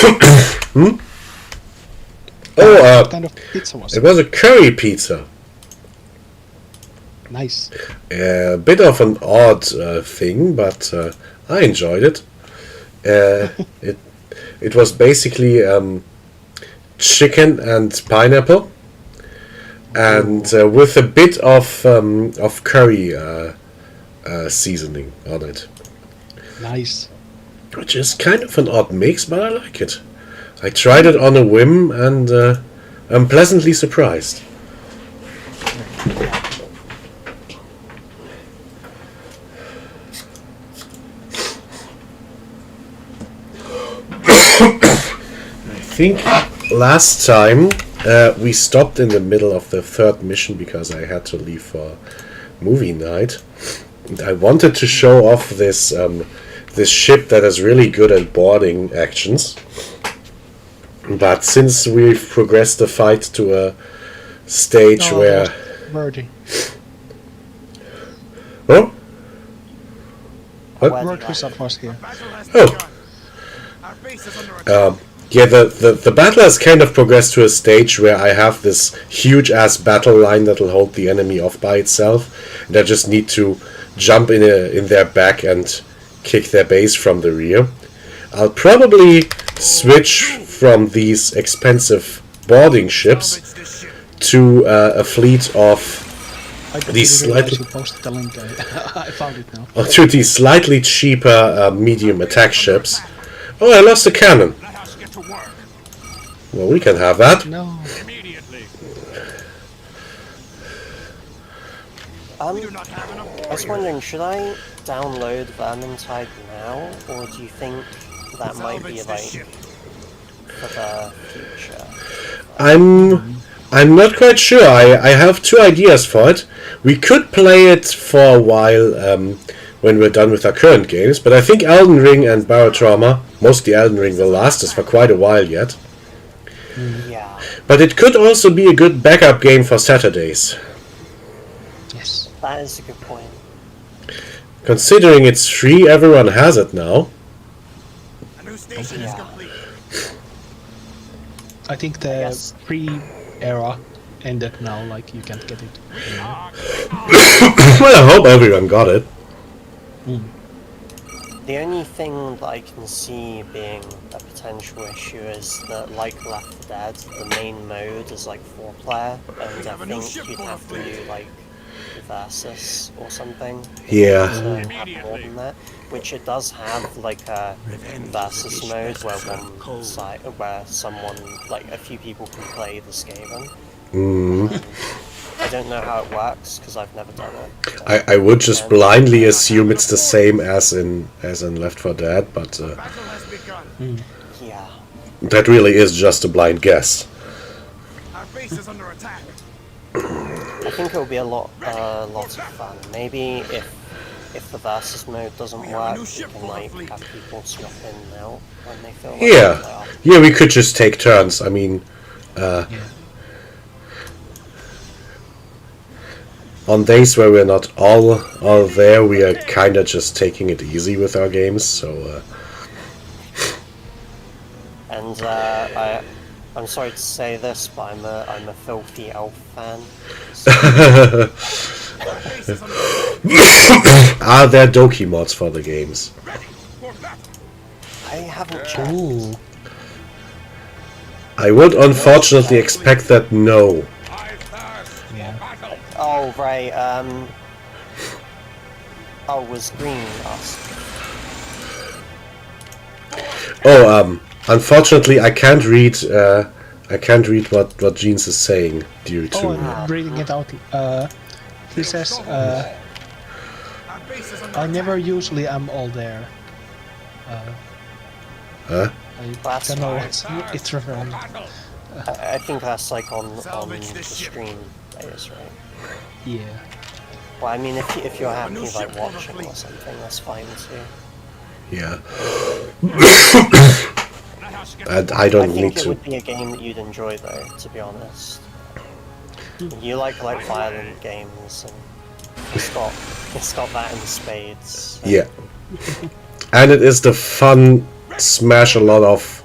Hmm? Oh, What kind of pizza was it it? was a curry pizza. Nice. A bit of an odd thing, but I enjoyed it. Uh, it it was basically chicken and pineapple, and with a bit of curry seasoning on it, Nice. which is kind of an odd mix, but I like it. I tried it on a whim, and I'm pleasantly surprised. I think last time we stopped in the middle of the third mission because I had to leave for movie night. And I wanted to show off this ship that is really good at boarding actions. But since we've progressed the fight to a stage where... Birdie. Oh? What? Word who's up was here. Oh. Yeah, the battle has kind of progressed to a stage where I have this huge ass battle line that'll hold the enemy off by itself, and I just need to jump in their back and kick their base from the rear. I'll probably switch from these expensive boarding ships to a fleet of these slightly You posted the link. I found it now. to these slightly cheaper medium attack ships. Oh, I lost a cannon. Well, we can have that. No. I was wondering, should I download Vermintide now, or do you think that might be like for the future? I'm not quite sure. I have two ideas for it. We could play it for a while when we're done with our current games, but I think Elden Ring and Barotrauma, mostly Elden Ring, will last us for quite a while yet. Yeah. But it could also be a good backup game for Saturdays. Yes. That is a good point. Considering it's free, everyone has it now. Yeah. I think the Yes. pre-era ended now, like you can't get it. Well, I hope everyone got it. The only thing that I can see being a potential issue is that, like Left 4 Dead, the main mode is like 4-player, and I think you'd have to do like Versus or something Yeah. to have more than that. Which it does have, like a Versus mode where one side, where someone, like a few people can play the Skaven. I don't know how it works because I've never done it. I would just blindly assume it's the same as in Left 4 Dead, but Yeah. that really is just a blind guess. I think it'll be a lot of fun. Maybe if the Versus mode doesn't work, we can like have people swap in and out when they feel like they Yeah, are. yeah, we could just take turns. I mean, on days where we're not all there, we are kind of just taking it easy with our games. So And I'm sorry to say this, but I'm a filthy elf fan. are there Doki mods for the games? I haven't checked. Ooh. I would unfortunately expect that no. Yeah. Oh right. Oh, was green asked? Oh, unfortunately, I can't read. I can't read what Jeans is saying due to. Oh, I'm reading it out. He says, I never usually am all there. Huh? I That's don't know fine. what it's referring. I think that's like on the stream players, right? Yeah. Well, I mean, if you're happy like watching or something, that's fine too. Yeah. And I don't I need think it to. would be a game that you'd enjoy, though, to be honest. You like violent games, and it's got that in spades. So. Yeah. And it is the fun smash a lot of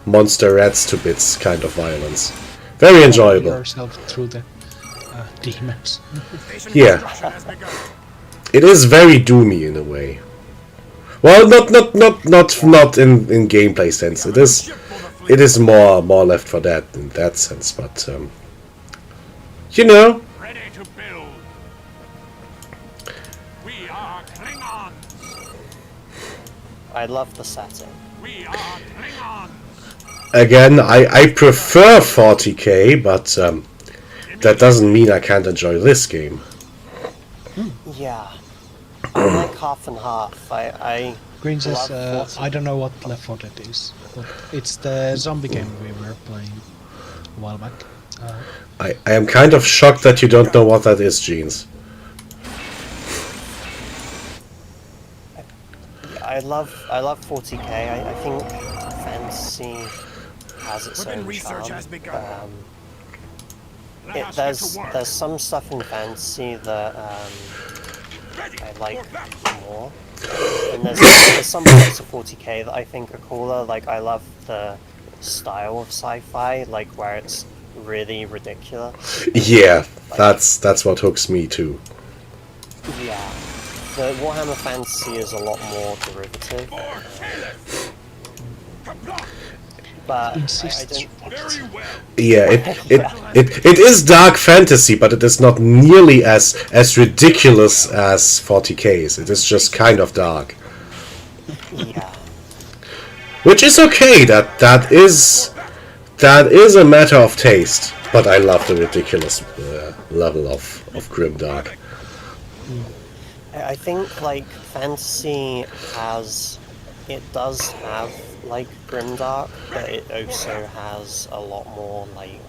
monster rats to bits kind of violence. Very enjoyable. Yourself through the demons. Yeah. It is very doomy in a way. Well, not in gameplay sense. It is more Left 4 Dead in that sense, but you know. Ready to build. We are Klingons. I love the setting. We are Klingons. Again, I prefer 40k, but that doesn't mean I can't enjoy this game. Yeah. I like half and half. I Green says, love 40. I don't know what Left 4 Dead is, but it's the zombie game we were playing a while back. I am kind of shocked that you don't know what that is, Jeans. I love 40k. I think fantasy has its own charm. There's some stuff in fantasy that I like more, and there's some parts of 40k that I think are cooler. Like I love the style of sci-fi, like where it's really ridiculous. Yeah, that's what hooks me too. Yeah, the Warhammer Fantasy is a lot more derivative. But I don't. Yeah, it is dark fantasy, but it is not nearly as ridiculous as 40k's. It is just kind of dark, Yeah. which is okay. That is a matter of taste. But I love the ridiculous level of grimdark. I think like fantasy does have like grimdark, but it also has a lot more like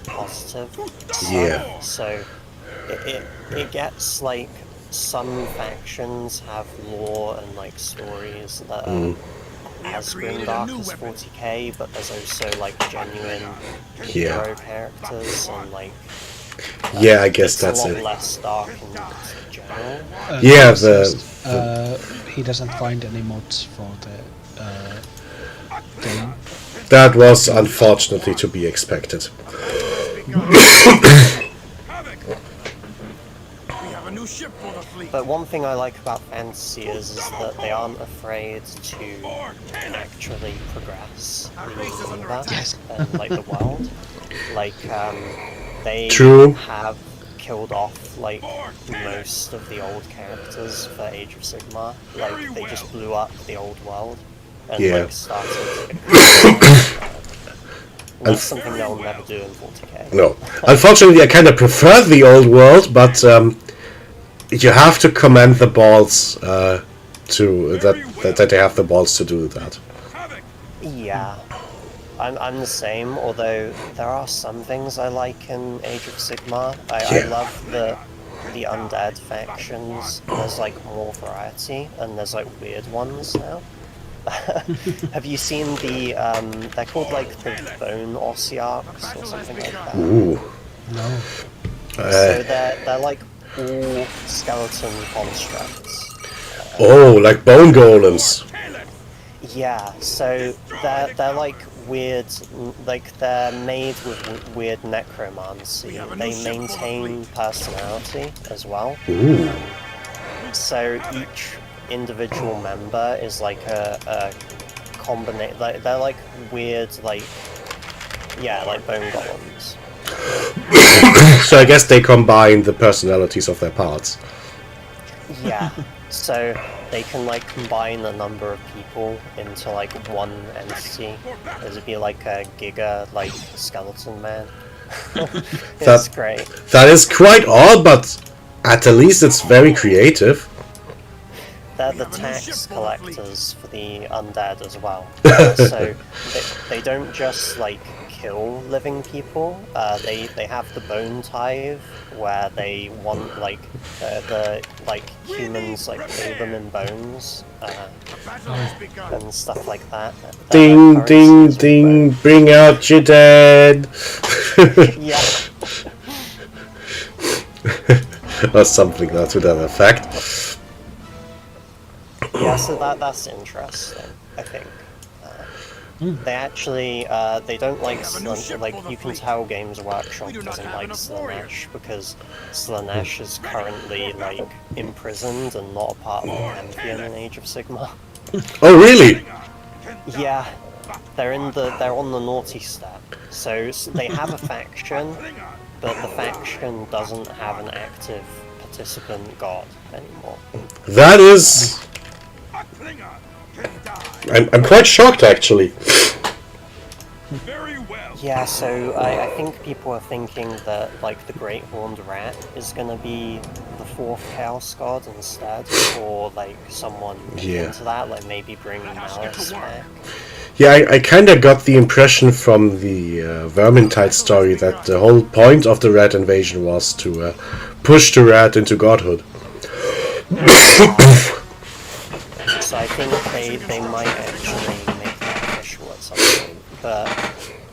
positive stuff. Yeah. So it gets like some factions have lore and like stories that are as grimdark as 40k, but there's also like genuine hero characters and like Yeah, I guess it's that's a lot it. less dark in general. Yeah, he doesn't find any mods for the game. that was unfortunately to be expected. But one thing I like about fantasy is that they aren't afraid to actually progress the universe and like the world. Like they True. have killed off like most of the old characters for Age of Sigmar. Like they just blew up the old world and like started to that's something they'll never do in 40k. No, unfortunately, I kind of prefer the old world, but you have to commend the balls that they have the balls to do that. Yeah, I'm the same. Although there are some things I like in Age of Sigmar. I love the undead factions. There's like more variety, and there's like weird ones now. Have you seen the they're called like the bone Ossiarchs or something like that? Ooh. No. So they're like all skeleton constructs. Oh, like bone golems. Yeah, so they're like weird, like they're made with weird necromancy. They maintain personality as well. Ooh. So each individual member is like a combination. Like, they're like weird, like like bone golems. So I guess they combine the personalities of their parts. Yeah. So they can like combine a number of people into like one entity. It'd be like a giga like skeleton man. It's great. That is quite odd, but at least it's very creative. They're the tax collectors for the undead as well. So they don't just like kill living people. They have the bone tithe where they want like the like humans like pay them in bones and stuff like that. Ding ding ding! Bring out your dead. Yeah. Or something to that effect. Yeah, so that's interesting, I think. They actually, they don't like like you can tell Games Workshop doesn't like Slaanesh because Slaanesh is currently like imprisoned and not a part of the Pantheon in Age of Sigmar. Oh, really? Yeah, they're on the naughty step. So they have a faction, but the faction doesn't have an active participant god anymore. That is... I'm quite shocked, actually. Very well. Yeah, so I think people are thinking that like the Great Horned Rat is gonna be the fourth Chaos God instead, or like someone into that, like maybe bringing Malice back. Yeah, I kind of got the impression from the Vermintide story that the whole point of the Rat invasion was to push the Rat into godhood. So I think they might actually make that official at some point, but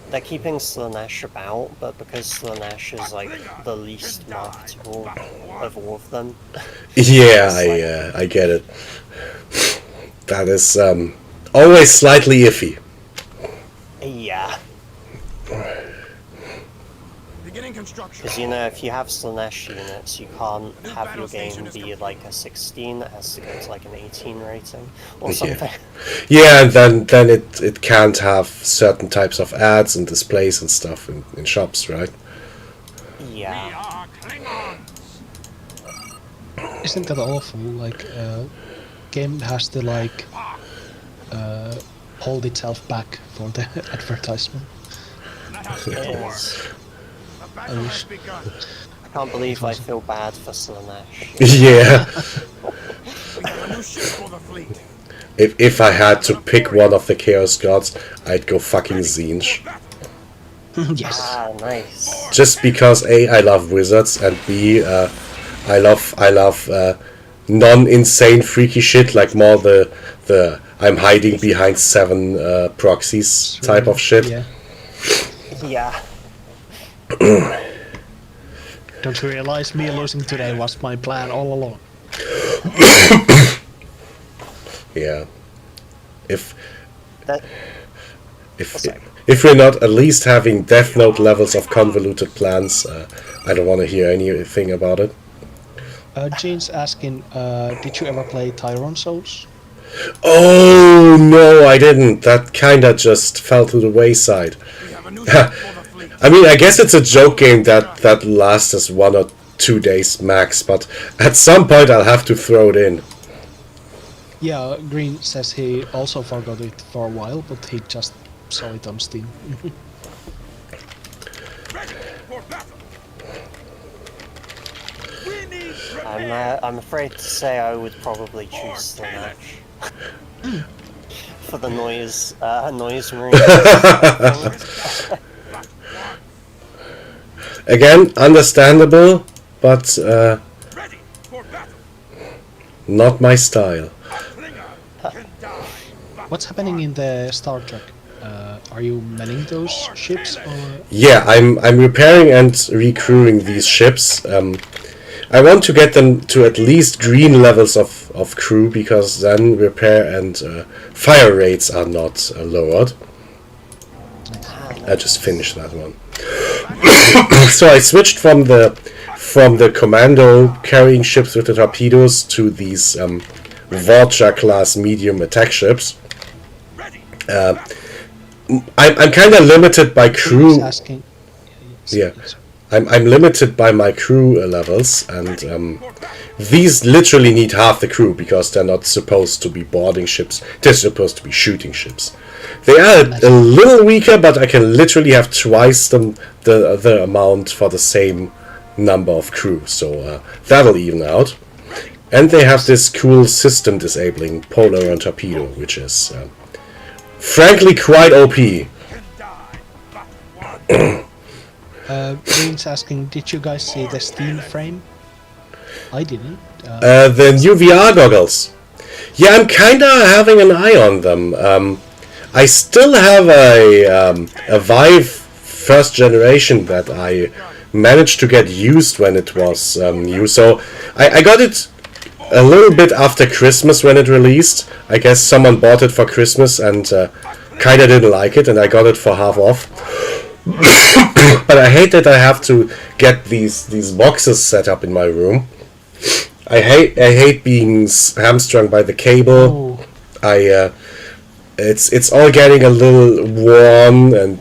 they're keeping Slaanesh about, but because Slaanesh is like the least marketable of all of them. Yeah, I get it. That is always slightly iffy. Yeah. Beginning construction. Because, you know, if you have Slaanesh units, you can't have your game be like a 16, it has to go to like an 18 rating or something. Yeah, and then it can't have certain types of ads and displays and stuff in shops, right? Yeah. We are Klingons. Isn't that awful? Like, game has to like hold itself back for the advertisement. It is. The battle has begun. I can't believe I feel bad for Slaanesh. Yeah. We have a new ship for the fleet. If I had to pick one of the Chaos Gods, I'd go fucking Zinj. Yes. Ah, nice. Just because A, I love wizards, and B, I love non-insane freaky shit, like more the I'm hiding behind 7 proxies type of shit. Yeah. Yeah. Don't you realize me losing today was my plan all along? Yeah. If That. if we're not at least having Death Note levels of convoluted plans, I don't want to hear anything about it. Jane's asking, did you ever play Tyrone Souls? Oh no, I didn't. That kinda just fell to the wayside. We have a new ship for the fleet. I mean, I guess it's a joke game that lasts us 1 or 2 days max, but at some point I'll have to throw it in. Yeah, Green says he also forgot it for a while, but he just saw it on Steam. Ready for battle. We need repair. I'm afraid to say I would probably choose Slaanesh. For the noise room. Again, understandable, but Ready for battle. not my style. Klingon can die. What's happening in the Star Trek? Are you manning those ships, or Yeah, I'm repairing and recrewing these ships. I want to get them to at least green levels of crew, because then repair and fire rates are not lowered. I just finished that one. So I switched from the commando carrying ships with the torpedoes to these Vorcha class medium attack ships. Ready. I'm kind of limited by crew. He's asking? Yeah. I'm limited by my crew levels, and these literally need half the crew because they're not supposed to be boarding ships. They're supposed to be shooting ships. They are a little weaker, but I can literally have twice the amount for the same number of crew, so that'll even out. And they have this cool system disabling polar and torpedo, which is frankly quite OP. Can die. But one. Green's asking, did you guys see the Steam frame? I didn't. The new VR goggles. Yeah, I'm kinda having an eye on them. I still have a Vive first generation that I managed to get used when it was new. So I got it a little bit after Christmas when it released. I guess someone bought it for Christmas and kind of didn't like it, and I got it for half off. But I hate that I have to get these boxes set up in my room. I hate being hamstrung by the cable. Oh, It's all getting a little worn, and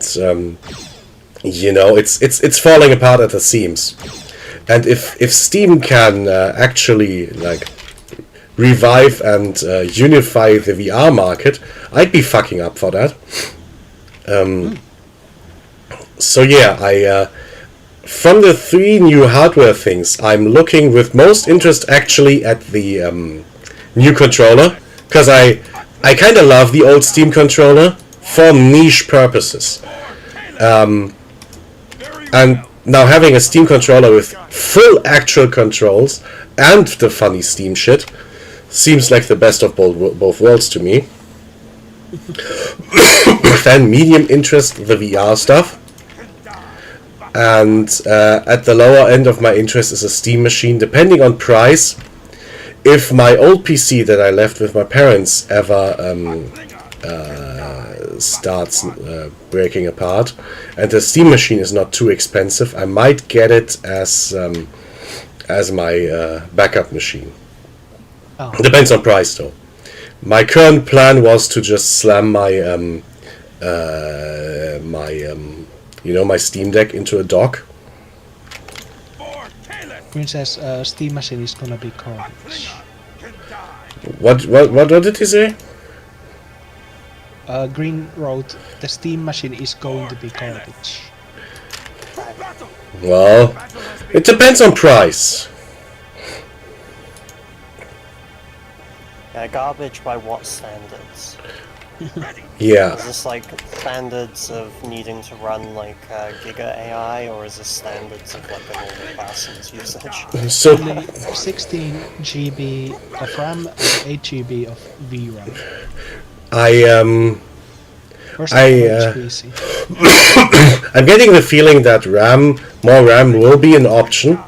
it's falling apart at the seams. And if Steam can actually like revive and unify the VR market, I'd be fucking up for that. So yeah, from the 3 new hardware things, I'm looking with most interest actually at the new controller, because I kind of love the old Steam controller for niche purposes. And now having a Steam controller with full actual controls and the funny Steam shit seems like the best of both worlds to me. Then medium interest, the VR stuff. And at the lower end of my interest is a Steam machine, depending on price. If my old PC that I left with my parents ever starts breaking apart, and the Steam machine is not too expensive, I might get it as my backup machine. oh. Depends on price, though. My current plan was to just slam my my Steam Deck into a dock. For Caleb, Green says Steam machine is gonna be garbage. can die. What did he say? Green wrote, the Steam machine is going to be garbage. Battle. Well, Battle has it depends on price. Garbage by what standards? ready. Yeah. Is this like standards of needing to run like Giga AI, or is this standards of like a normal person's usage? So Only 16 GB of RAM and 8 GB of VRAM. Where's the average PC? I'm getting the feeling that more RAM will be an option.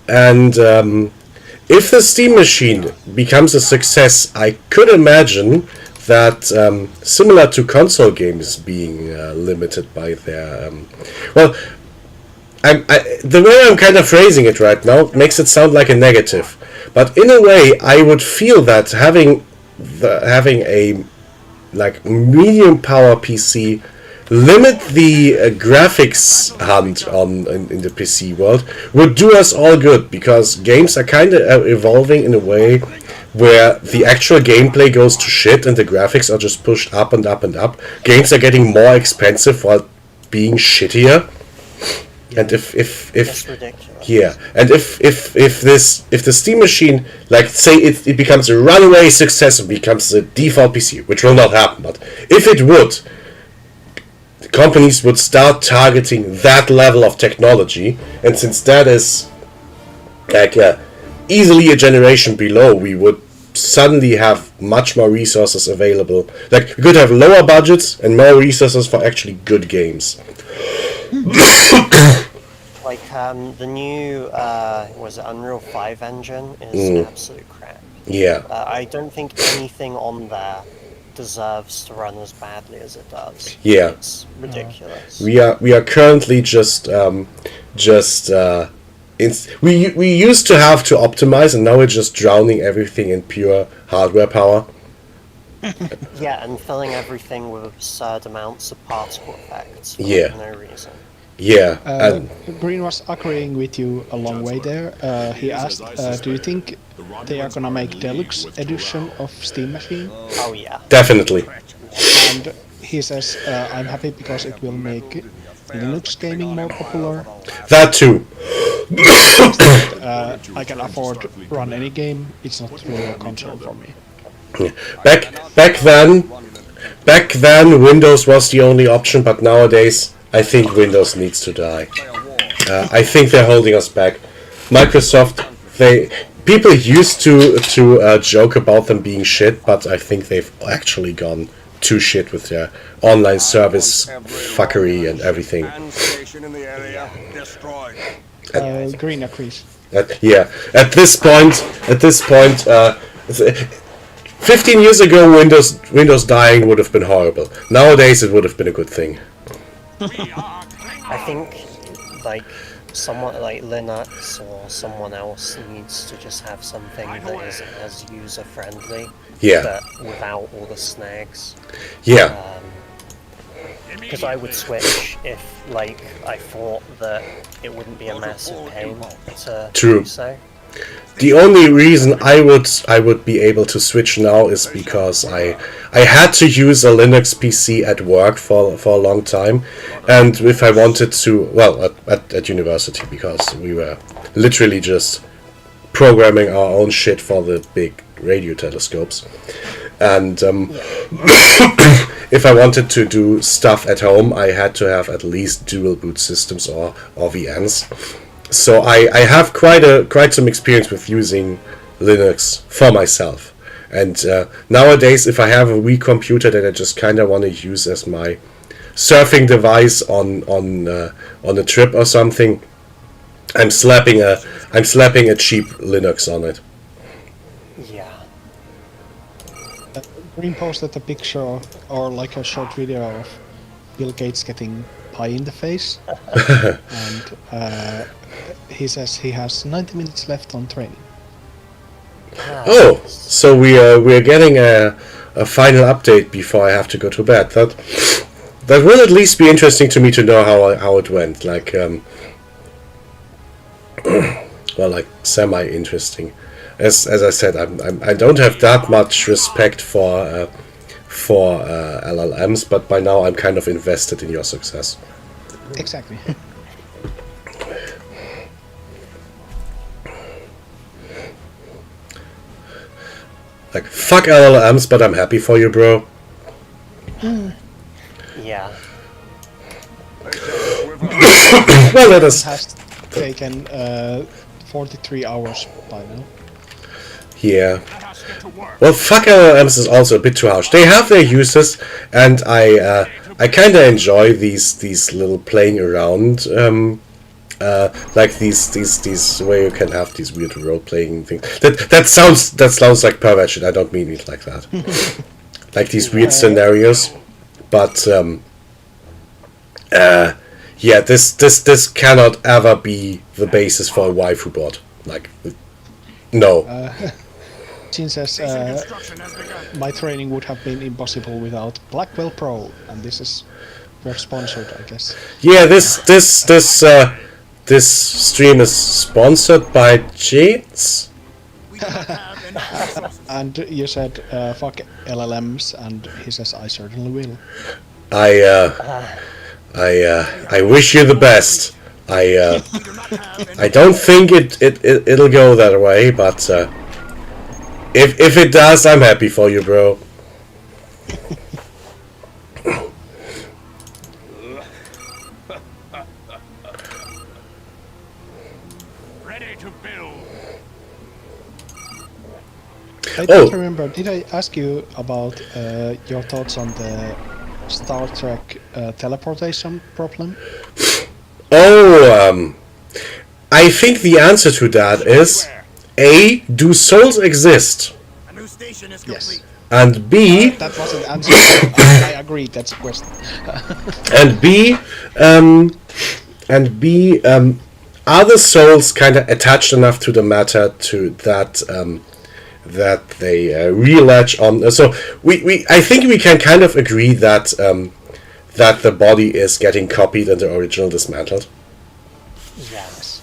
And if the Steam machine becomes a success, I could imagine that similar to console games being limited by their the way I'm kind of phrasing it right now makes it sound like a negative, but in a way I would feel that having a like medium power PC limit the graphics hunt in the PC world would do us all good, because games are kind of evolving in a way where the actual gameplay goes to shit and the graphics are just pushed up and up and up. Games are getting more expensive while being shittier. And if It's ridiculous. yeah, and if the Steam machine, like say it becomes a runaway success and becomes the default PC, which will not happen, but if it would, companies would start targeting that level of technology, and since that is like easily a generation below, we would suddenly have much more resources available. Like we could have lower budgets and more resources for actually good games. Like the new was it Unreal 5 engine is absolute crap. Yeah. I don't think anything on there deserves to run as badly as it does. Yeah. It's ridiculous. We are currently we used to have to optimize, and now we're just drowning everything in pure hardware power. Yeah, and filling everything with absurd amounts of particle effects for Yeah. no reason. Yeah, and Green was agreeing with you a long way there. He asked, do you think they are gonna make deluxe edition of Steam Machine? Oh yeah. definitely. And he says, I'm happy because it will make Linux gaming more popular. That too. I can afford to run any game. It's not really a console for me. Back then, Windows was the only option, but nowadays, I think Windows needs to die. I think they're holding us back. Microsoft, people used to joke about them being shit, but I think they've actually gone to shit with their online service fuckery and everything. Green agrees. Yeah, at this point, 15 years ago, Windows dying would have been horrible. Nowadays, it would have been a good thing. I think, like, someone like Linux or someone else needs to just have something that isn't as user-friendly, Yeah. but without all the snags. Yeah. Because I would switch if, like, I thought that it wouldn't be a massive pain to True. do so. The only reason I would be able to switch now is because I had to use a Linux PC at work for a long time, and if I wanted to, well, at university, because we were literally just programming our own shit for the big radio telescopes, and if I wanted to do stuff at home, I had to have at least dual boot systems or VMs. So I have quite some experience with using Linux for myself, and nowadays if I have a Wii computer that I just kind of want to use as my surfing device on a trip or something, I'm slapping a cheap Linux on it. Yeah. Green posted a picture or like a short video of Bill Gates getting pie in the face, and he says he has 90 minutes left on training. Oh, so we are getting a final update before I have to go to bed. That will at least be interesting to me to know how it went. Like well, like semi-interesting. As I said, I don't have that much respect for LLMs, but by now I'm kind of invested in your success. Exactly. Like, fuck LLMs, but I'm happy for you, bro. Yeah. Well, let It us. has taken 43 hours by now. Yeah. Well, fuck LLMs is also a bit too harsh. They have their uses, and I kind of enjoy these little playing around, like these where you can have these weird role playing things. That sounds like pervert shit. I don't mean it like that. Like these weird scenarios, but yeah, this cannot ever be the basis for a waifu bot. Like, no. Jin says, my training would have been impossible without Blackwell Pro, and this is we're sponsored, I guess. Yeah, this stream is sponsored by Jades. And you said, fuck LLMs, and he says, I certainly will. I wish you the best. I don't think it'll go that way, but if it does, I'm happy for you, bro. Ready to build. I don't remember, did I ask you about your thoughts on the Star Trek teleportation problem? Oh, I think the answer to that is A, do souls exist? A new station is Yes. complete. And B, That wasn't answered. I agree, that's a question. and B, are the souls kind of attached enough to the matter to that that they relatch on? So I think we can kind of agree that that the body is getting copied and the original dismantled. Yes.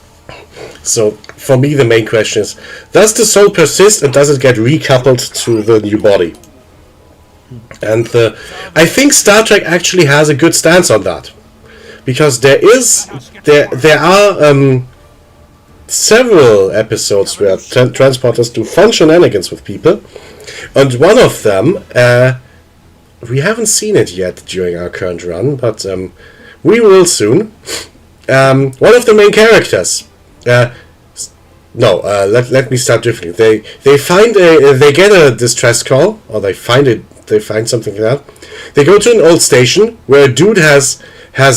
So for me, the main question is: does the soul persist, and does it get recoupled to the new body? And I think Star Trek actually has a good stance on that, because there are several episodes where transporters do fun shenanigans with people, and one of them, we haven't seen it yet during our current run, but we will soon. One of the main characters. Let me start differently. They get a distress call, or they find something like that. They go to an old station where a dude has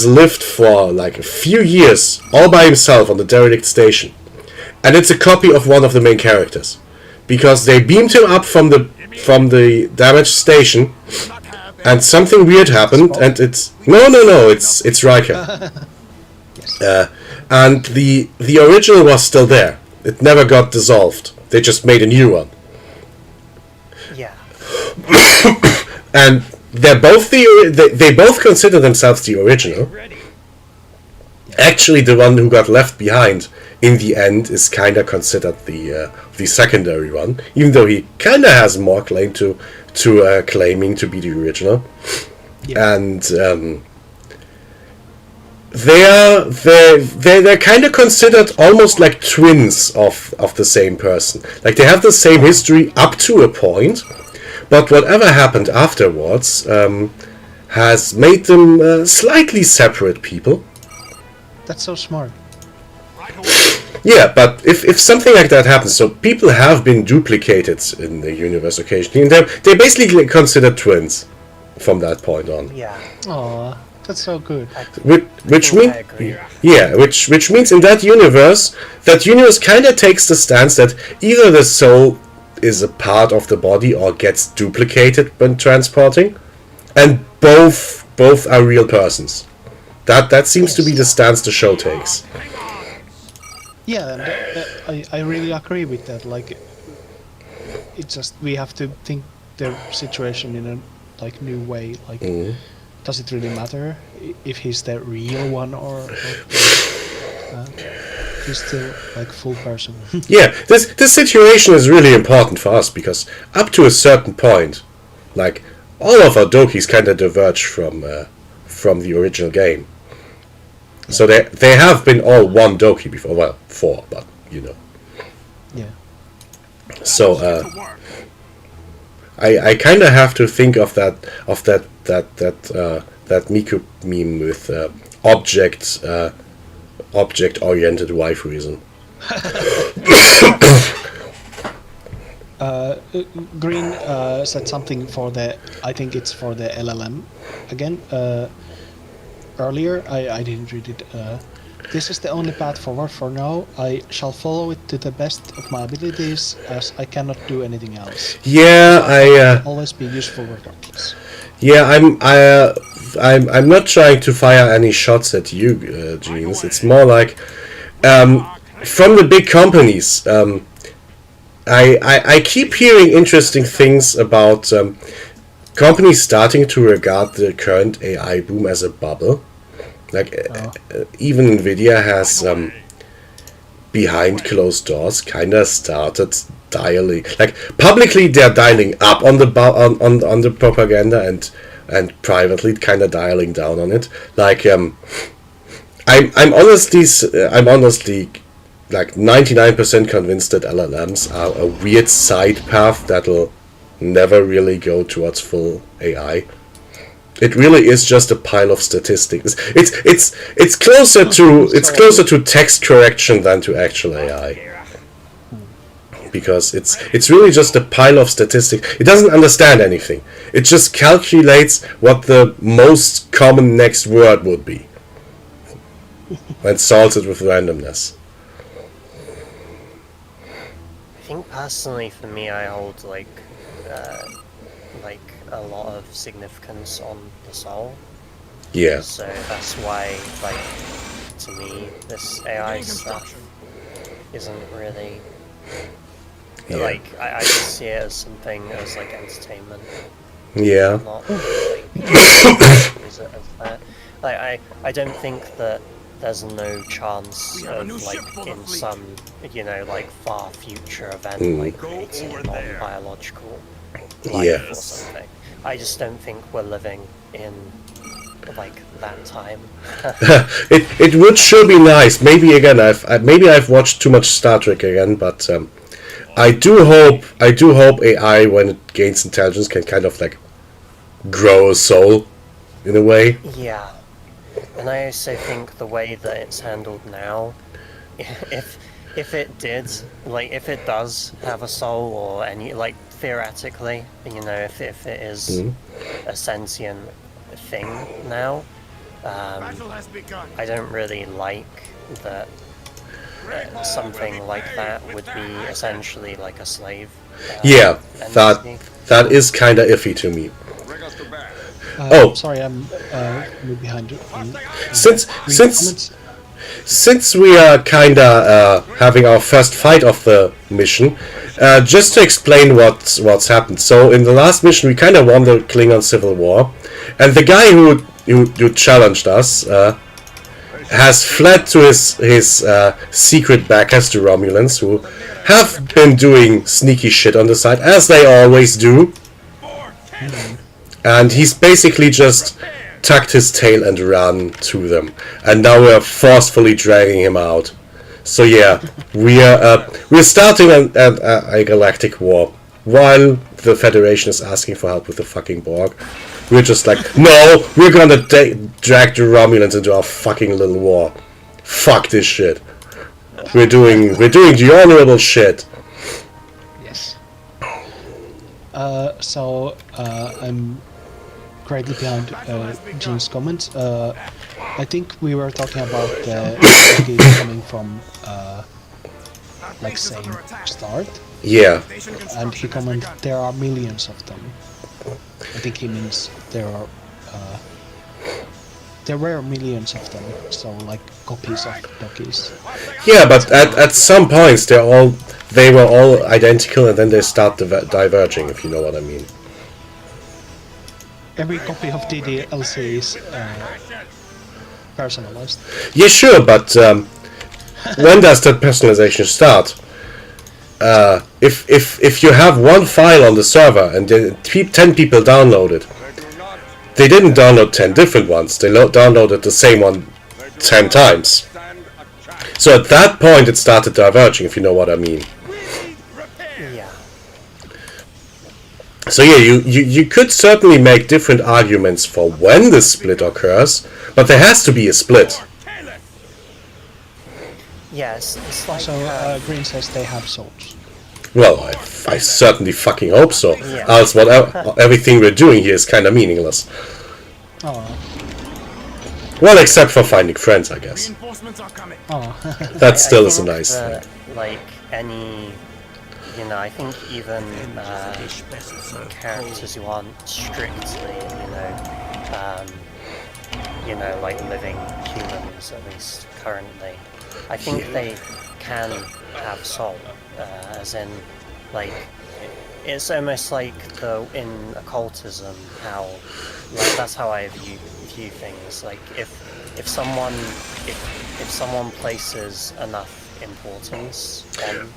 lived for like a few years all by himself on the derelict station, and it's a copy of one of the main characters, because they beamed him up from the from the damaged station, Not have and something weird happened, and it's it's Riker. And the original was still there. It never got dissolved. They just made a new one. Yeah. And they're both they both consider themselves the original. ready. Actually, the one who got left behind in the end is kind of considered the secondary one, even though he kind of has more claim to claiming to be the original. Yeah. And they're kind of considered almost like twins of the same person. Like they have the same history up to a point, but whatever happened afterwards has made them slightly separate people. That's so smart. Right away. Yeah, but if something like that happens, so people have been duplicated in the universe occasionally, and they're basically considered twins from that point on. Yeah. Aw, that's so good. Which I means agree. yeah, which means in that universe kind of takes the stance that either the soul is a part of the body or gets duplicated when transporting, and both are real persons. That seems to be the stance the show takes. Yeah, and I really agree with that. Like, it's just we have to think their situation in a like new way. Like, does it really matter if he's the real one or he's still like full person? Yeah, this situation is really important for us because up to a certain point, like all of our dokis kind of diverge from the original game. So they have been all one doki before. Well, 4, but you know. Yeah. So To work. I kind of have to think of that Miku meme with object oriented waifuism. Green said something for the. I think it's for the LLM again. Earlier, I didn't read it. This is the only path forward for now. I shall follow it to the best of my abilities, as I cannot do anything else. Yeah, Always be useful regardless. yeah, I'm not trying to fire any shots at you, Jeans. It's more like from the big companies. I keep hearing interesting things about companies starting to regard the current AI boom as a bubble. Like even Nvidia has behind closed doors kind of started dialing, like publicly they're dialing up on the on the propaganda and privately kind of dialing down on it. Like I'm honestly like 99% convinced that LLMs are a weird side path that'll never really go towards full AI. It really is just a pile of statistics. It's closer to text correction than to actual AI. Because it's really just a pile of statistics. It doesn't understand anything. It just calculates what the most common next word would be. And solves it with randomness. I think personally for me, I hold like a lot of significance on the soul. Yeah. So that's why, like, to me, this AI stuff isn't really Yeah. like I just see it as something as like entertainment. Yeah. Not like use it as that. Like I don't think that there's no chance We have a of new like ship for the in fleet. some like far future event like Go creating over a there. non-biological life Yeah. or something. I just don't think we're living in like that time. it would sure be nice. Maybe again, I've watched too much Star Trek again, but I do hope AI, when it gains intelligence, can kind of like grow a soul in a way. Yeah, and I also think the way that it's handled now, if it did, like if it does have a soul or any, like theoretically, you know, if it is a sentient thing now, Battle has begun. I don't really like that something like that would be essentially like a slave. Yeah, entity. that is kind of iffy to me. Bring us to back. Oh. Sorry, I'm moved behind you. Since Comments? since we are kinda having our first fight of the mission, just to explain what's happened. So in the last mission, we kinda won the Klingon Civil War, and the guy who challenged us has fled to his secret backers, the Romulans, who have been doing sneaky shit on the side, as they always do. And he's basically just tucked his tail and run to them. And now we're forcefully dragging him out. So yeah, we're starting a galactic war while the Federation is asking for help with the fucking Borg. We're just like, no, we're gonna drag the Romulans into our fucking little war. Fuck this shit. We're doing the honorable shit. Yes. So I'm greatly behind Gene's comments. I think we were talking about the game coming from like same start, Yeah. and he commented there are millions of them. I think he means there were millions of them, so like copies of Dokis. Yeah, but at some points they were all identical, and then they start diverging, if you know what I mean. Every copy of DDLC is personalized. Yeah, sure, but when does that personalization start? If you have one file on the server and 10 people download it, they didn't download 10 different ones. They downloaded the same one 10 times. So at that point, it started diverging, if you know what I mean. Yeah. So yeah, you could certainly make different arguments for when the split occurs, but there has to be a split. Yes, it's like. So Green says they have souls. Well, I certainly fucking hope so. Yeah. Else, everything we're doing here is kind of meaningless. Oh, Well, except for finding friends, I guess. Reinforcements are coming. oh. That still is a think nice thing. that, like any, I think even characters who aren't strictly, like living humans, at least currently, I think they can have soul, as in, like, it's almost like in occultism, how, like, that's how I view things. Like, if someone places enough importance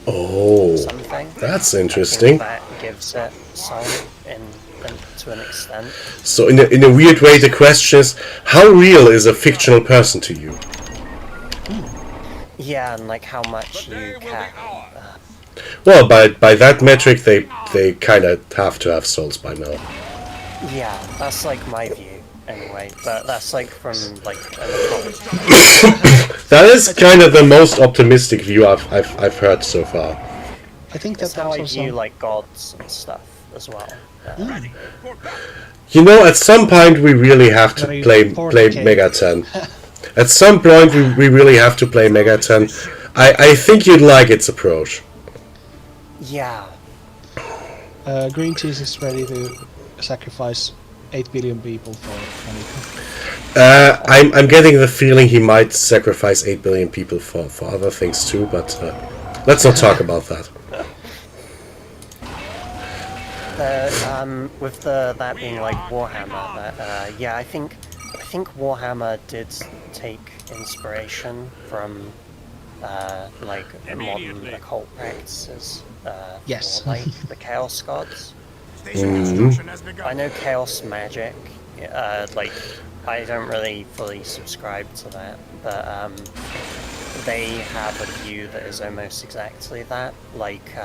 on something, that's I think interesting. that gives it soul to an extent. So in a weird way, the question is, how real is a fictional person to you? Yeah, and like how much you care. Well, by that metric, they kind of have to have souls by now. Yeah, that's like my view anyway. But that's like from like an occult. That is kind of the most optimistic view I've heard so far. I think That's that's how I also view like gods and stuff as well. You know, at some point we really have to Very play 40K. Mega 10. At some point we really have to play Mega 10. I think you'd like its approach. Yeah. Green Cheese is ready to sacrifice 8 billion people for money. I'm getting the feeling he might sacrifice 8 billion people for other things too, but let's not talk about that. With that being like Warhammer, I think Warhammer did take inspiration from like modern occult practices. Yes. For, like the Chaos Gods. Station construction has begun. I know Chaos Magic. Like I don't really fully subscribe to that, but they have a view that is almost exactly that. Like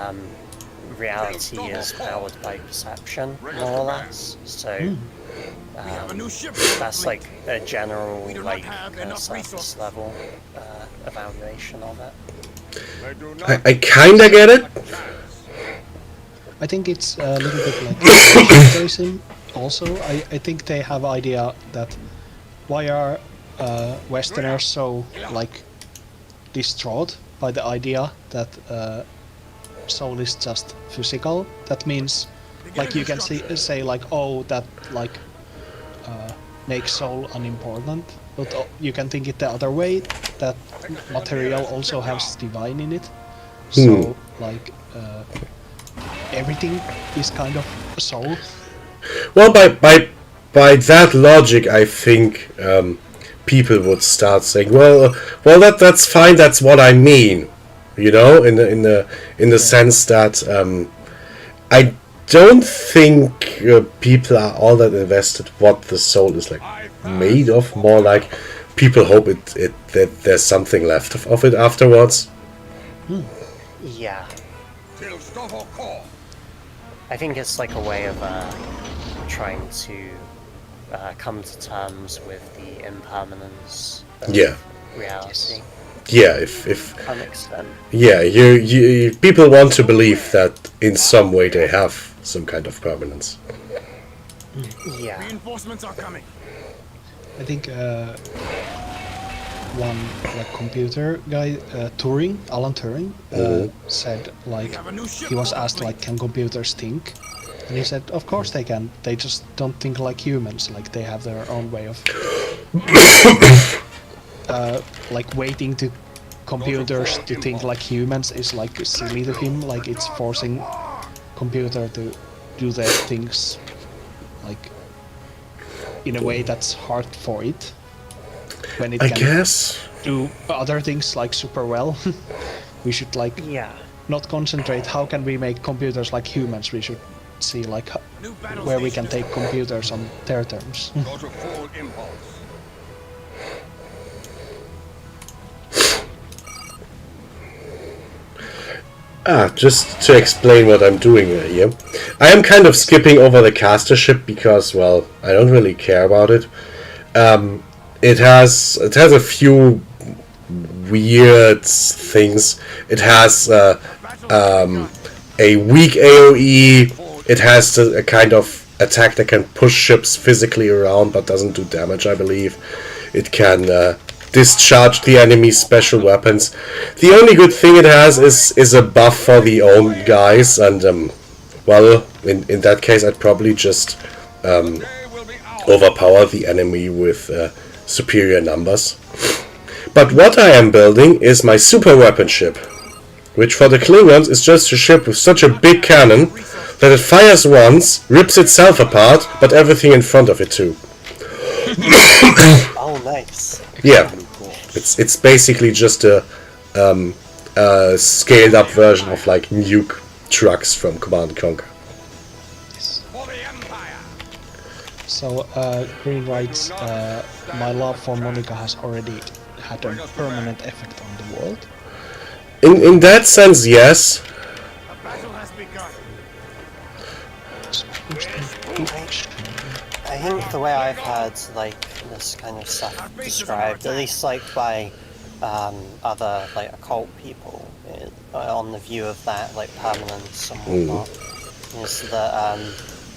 reality is powered by perception, more or less. So have a new ship. that's like a general We do not like have enough surface resources. level evaluation of it. They do not I kinda get it. I think it's a little bit like capitalism also. I think they have idea that why are Westerners so like distraught by the idea that soul is just physical. That means, like, you can say like, oh, that like makes soul unimportant. But you can think it the other way, that material also has divine in it. So like everything is kind of a soul. Well, by that logic, I think people would start saying, well, that's fine. That's what I mean, you know, in the sense that I don't think people are all that invested what the soul is like made of. More like people hope that there's something left of it afterwards. Yeah. I think it's like a way of trying to come to terms with the impermanence of reality. Yeah, if To an extent. yeah, you people want to believe that in some way they have some kind of permanence. Yeah. Reinforcements are coming. I think one like computer guy, Alan Turing, said like he was asked like, can computers think? And he said, of course they can. They just don't think like humans. Like they have their own way of like waiting to computers to think like humans is like silly to him. Like it's forcing computer to do their things like in a way that's hard for it. When it I can guess. do other things like super well. We should like Yeah. not concentrate how can we make computers like humans. We should see like where we can take computers on their terms. Go to full impulse. Just to explain what I'm doing here. I am kind of skipping over the caster ship because, well, I don't really care about it. It has a few weird things. It has a weak AoE. It has a kind of attack that can push ships physically around but doesn't do damage, I believe. It can discharge the enemy's special weapons. The only good thing it has is a buff for the own guys, and well, in that case I'd probably just overpower the enemy with superior numbers. But what I am building is my super weapon ship, which for the Klingons is just a ship with such a big cannon that it fires once, rips itself apart, but everything in front of it too. Oh, nice. Yeah, it's basically just a scaled up version of like nuke trucks from Command & Conquer. For the Empire. So Green writes, my love for Monica has already had a permanent effect on the world. In that sense, yes. The battle has begun. I think the way I've heard like this kind of stuff described, at least like by other like occult people, on the view of that like permanence and whatnot, is that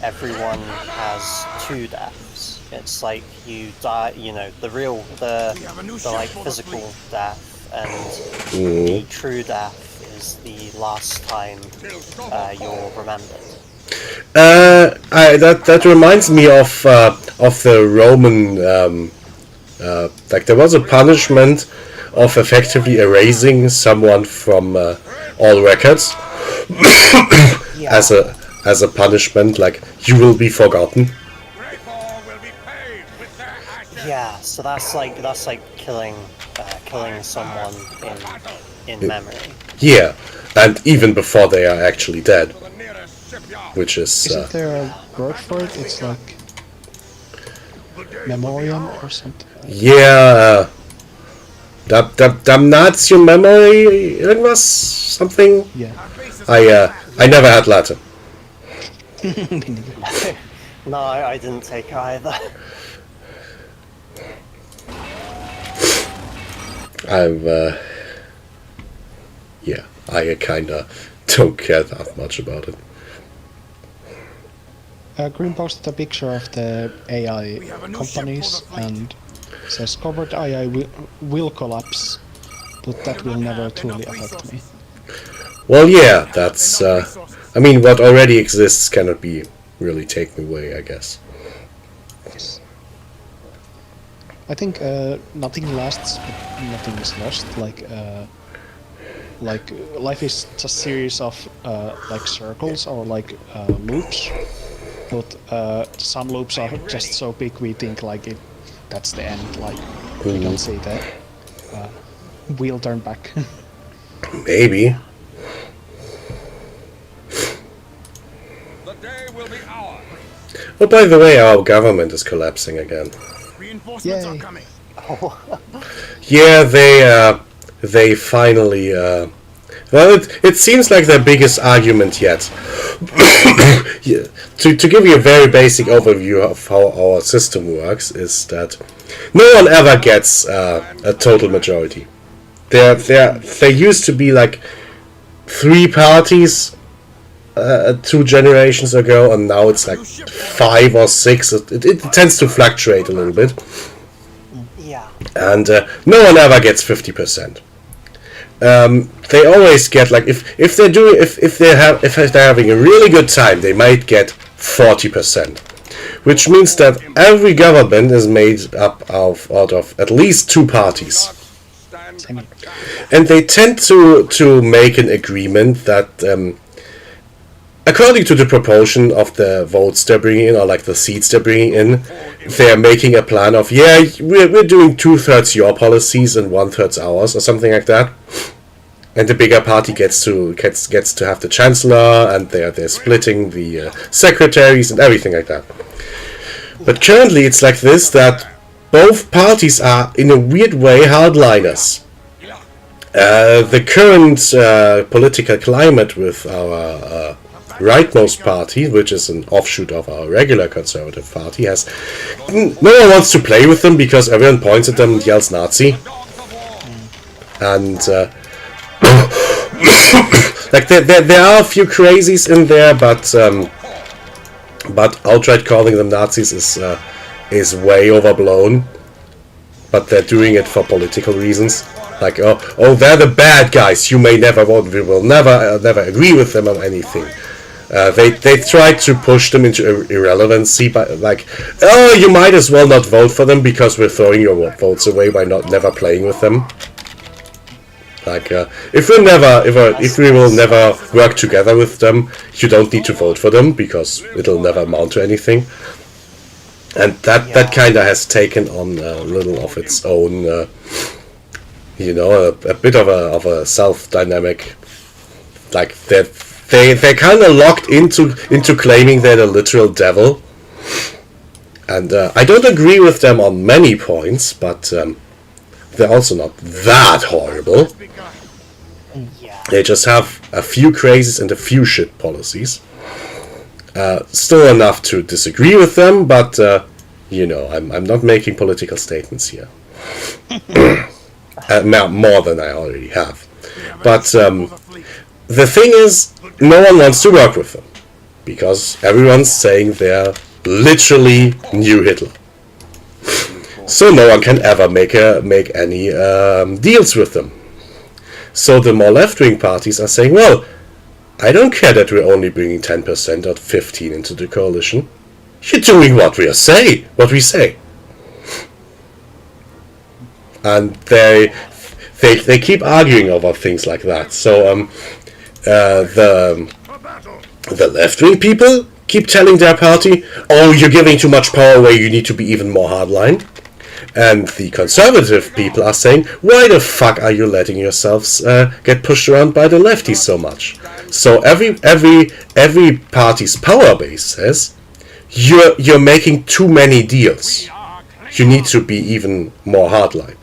everyone has two deaths. It's like you die, you know, the like physical death, and the true death is the last time you're remembered. That reminds me of the Roman, like there was a punishment of effectively erasing someone from all records as a punishment, like you will be forgotten. Yeah, so that's like killing someone in memory. Yeah, and even before they are actually dead, which is Isn't there a word for it? It's like memoriam or something. yeah, damnatio memory, irgendwas, something. Yeah. I never had Latin. No, I didn't take either. Yeah, I kinda don't care that much about it. Green posted a picture of the AI companies and says corporate AI will collapse, but that will never truly affect me. Well, yeah, that's. I mean, what already exists cannot be really taken away, I guess. Yes. I think nothing lasts, but nothing is lost. Like life is just a series of like circles or like loops, but some loops are just so big we think like that's the end. Like we don't see the wheel turn back. Maybe. The day will be ours. Oh, by the way, our government is collapsing again. Reinforcements are Yay. coming. Yeah, they finally. Well, it seems like their biggest argument yet. Yeah, to give you a very basic overview of how our system works is that no one ever gets a total majority. There used to be like 3 parties 2 generations ago, and now it's like 5 or 6. It tends to fluctuate a little bit. Yeah. And no one ever gets 50%. They always get like if they're having a really good time, they might get 40%, which means that every government is made up out of at least 2 parties, Stand attack. and they tend to make an agreement that. According to the proportion of the votes they're bringing in, or like the seats they're bringing in, they're making a plan of, yeah, we're doing 2/3 your policies and 1/3 ours, or something like that. And the bigger party gets to have the chancellor, and they're splitting the secretaries and everything like that. But currently, it's like this, that both parties are in a weird way hardliners. The current political climate with our rightmost party, which is an offshoot of our regular conservative party, has no one wants to play with them because everyone points at them and yells Nazi, and like there are a few crazies in there, but outright calling them Nazis is way overblown. But they're doing it for political reasons. Like, oh, they're the bad guys. You may never vote. We will never agree with them on anything. They try to push them into irrelevancy, but like, oh, you might as well not vote for them because we're throwing your votes away by never playing with them. Like, if we will never work together with them, you don't need to vote for them because it'll never amount to anything. And that kind of has taken on a little of its own, a bit of a self-dynamic. Like they're kind of locked into claiming they're the literal devil. And I don't agree with them on many points, but they're also not that horrible. Yeah. They just have a few crazes and a few shit policies. Still enough to disagree with them, but I'm not making political statements here. More than I already have. But the thing is, no one wants to work with them because everyone's saying they're literally new Hitler. So no one can ever make any deals with them. So the more left-wing parties are saying, well, I don't care that we're only bringing 10% or 15% into the coalition. You're doing what we say. And they keep arguing over things like that. So the left-wing people keep telling their party, oh, you're giving too much power away, you need to be even more hardline. And the conservative people are saying, why the fuck are you letting yourselves get pushed around by the lefties so much? So every party's power base says, you're making too many deals. You need to be even more hardline.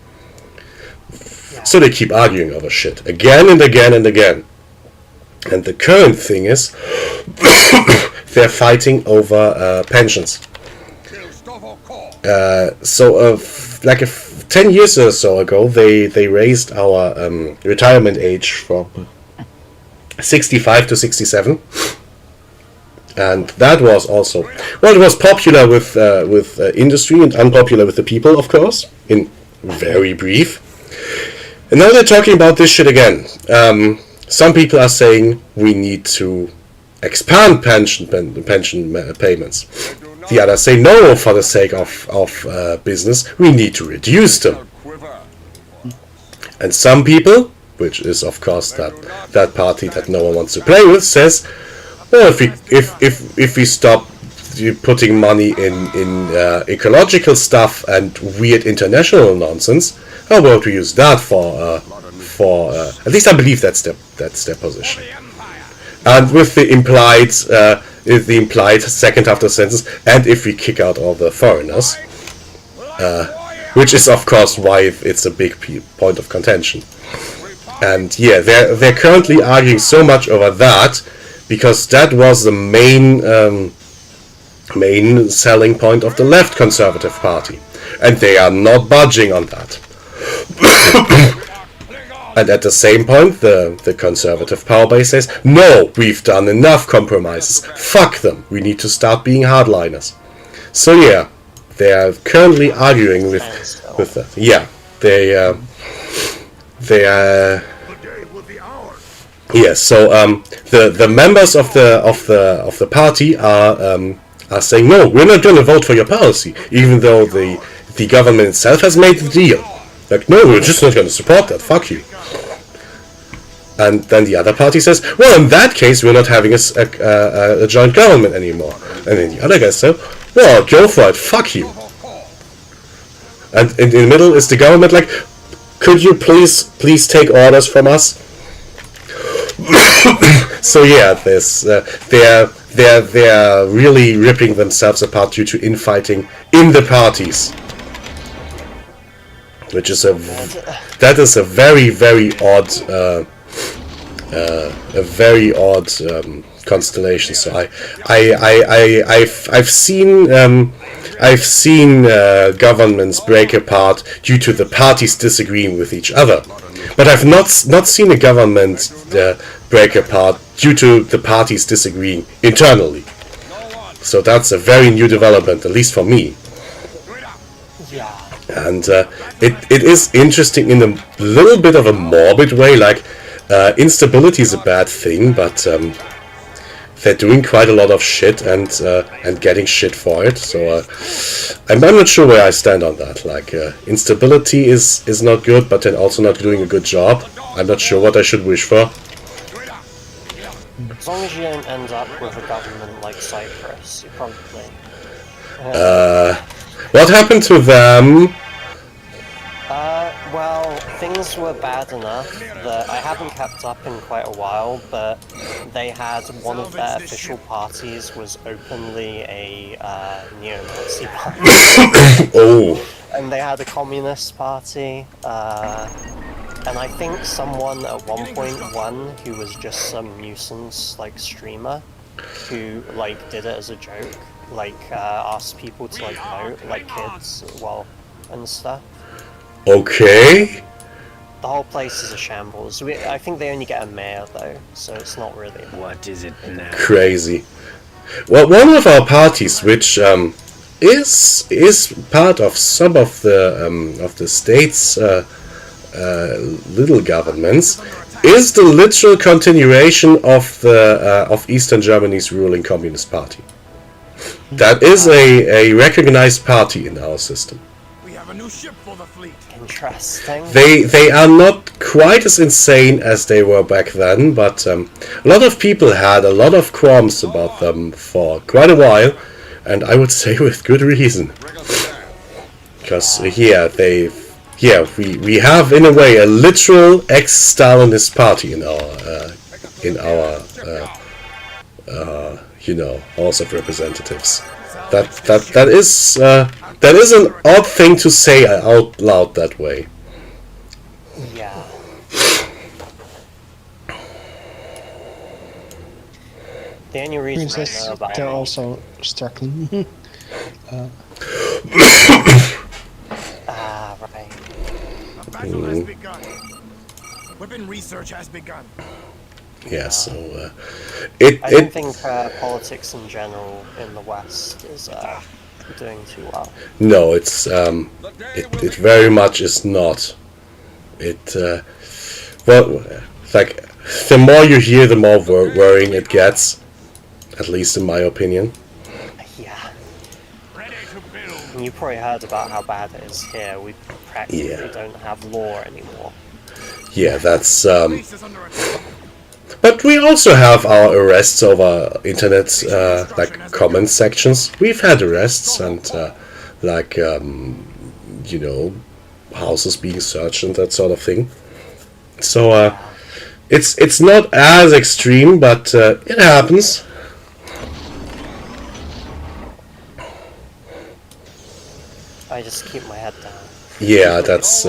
So they keep arguing over shit again and again and again. And the current thing is, they're fighting over pensions. Like 10 years or so ago, they raised our retirement age from 65 to 67, and that was also, well, it was popular with industry and unpopular with the people, of course, in very brief. And now they're talking about this shit again. Some people are saying we need to expand pension payments. The others say no, for the sake of business, we need to reduce them. And some people, which is of course that party that no one wants to play with, says, well, if we stop putting money in ecological stuff and weird international nonsense, how about we use that for at least I believe that's their position. And with the implied second after sentence, and if we kick out all the foreigners, which is of course why it's a big point of contention. And yeah, they're currently arguing so much over that because that was the main selling point of the left Conservative Party, and they are not budging on that. And at the same point, the Conservative power base says, no, we've done enough compromises. Fuck them. We need to start being hardliners. So yeah, they are currently arguing with that. Yeah, they are. Yeah. So the members of the party are saying, no, we're not going to vote for your policy, even though the government itself has made the deal. Like, no, we're just not going to support that. Fuck you. And then the other party says, well, in that case, we're not having a joint government anymore. And then the other guy says, well, go for it. Fuck you. And in the middle is the government like, could you please take orders from us? So yeah, they're really ripping themselves apart due to infighting in the parties. Which is a very, very odd constellation. So I've seen governments break apart due to the parties disagreeing with each other, but I've not seen a government break apart due to the parties disagreeing internally. So that's a very new development, at least for me. And it is interesting in a little bit of a morbid way, like instability is a bad thing, but they're doing quite a lot of shit and getting shit for it. So I'm not sure where I stand on that. Like instability is not good, but then also not doing a good job. I'm not sure what I should wish for. As long as you don't end up with a government like Cyprus, you probably. What happened to them? Well, things were bad enough that I haven't kept up in quite a while, but they had one of their official parties was openly a neo-Nazi party. Oh. And they had a communist party, and I think someone at one point won who was just some nuisance, like, streamer, who, like, did it as a joke, like, asked people to, like, vote, like kids, well, and stuff. Okay. The whole place is a shambles. I think they only get a mayor though, so it's not really. What is it now? Crazy. Well, one of our parties, which is part of some of the state's little governments, is the literal continuation of Eastern Germany's ruling Communist Party. That is a recognized party in our system. A new ship for the fleet. Interesting. They are not quite as insane as they were back then, but a lot of people had a lot of qualms about them for quite a while, and I would say with good reason. Because we have in a way a literal ex-Stalinist party in our House of Representatives. That is an odd thing to say out loud that way. Yeah. The only reason I know about they're also struggling. Right. The battle has begun. Weapon research has begun. Yeah, so I don't think politics in general in the West is doing too well. No, it very much is not. it well, like the more you hear, the more worrying it gets. At least in my opinion. Yeah. And you probably heard about how bad it is here. We practically don't have lore anymore. Yeah, that's but we also have our arrests over internet, like comment sections. We've had arrests and like you know, houses being searched and that sort of thing. So it's not as extreme, but it happens. I just keep my head down. Yeah, that's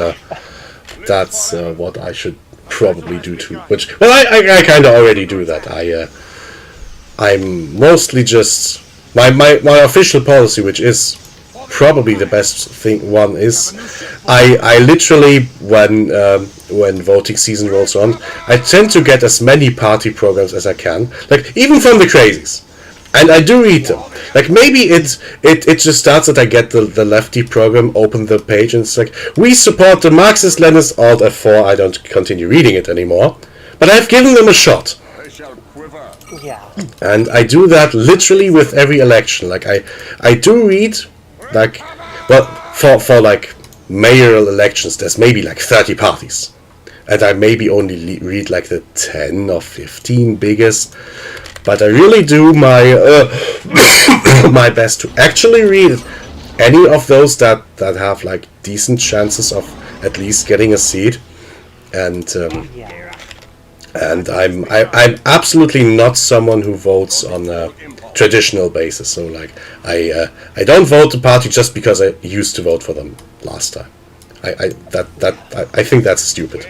what I should probably do too. Which, well, I kind of already do that. I'm mostly just my official policy, which is probably the best one is I literally when voting season rolls on, I tend to get as many party programs as I can, like even from the crazies. And I do read them. Like maybe it just starts that I get the lefty program, open the page, and it's like, we support the Marxist Leninist Alt F4. I don't continue reading it anymore, but I've given them a shot. Yeah. And I do that literally with every election. Like I do read, like, well, for like mayoral elections, there's maybe like 30 parties, and I maybe only read like the 10 or 15 biggest. But I really do my my best to actually read any of those that have like decent chances of at least getting a seat, and I'm absolutely not someone who votes on a traditional basis. So like I don't vote the party just because I used to vote for them last time. I think that's stupid.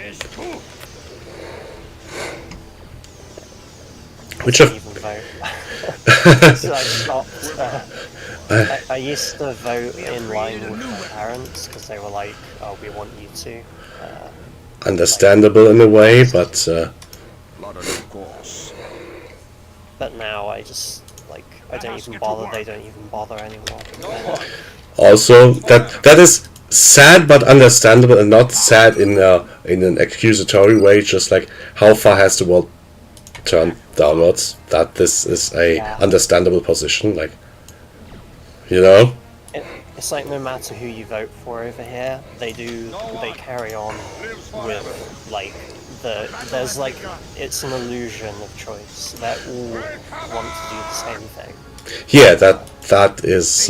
Which of So I stopped. I used to vote in line with my parents because they were like, "Oh, we want you to." Understandable in a way, but now I just like I don't even bother. They don't even bother anymore. also that is sad but understandable, and not sad in an accusatory way. Just like, how far has the world turned downwards? That this is a understandable position, like, you know. It's like no matter who you vote for over here, they carry on with like there's like it's an illusion of choice. They all want to do the same thing. Yeah, that is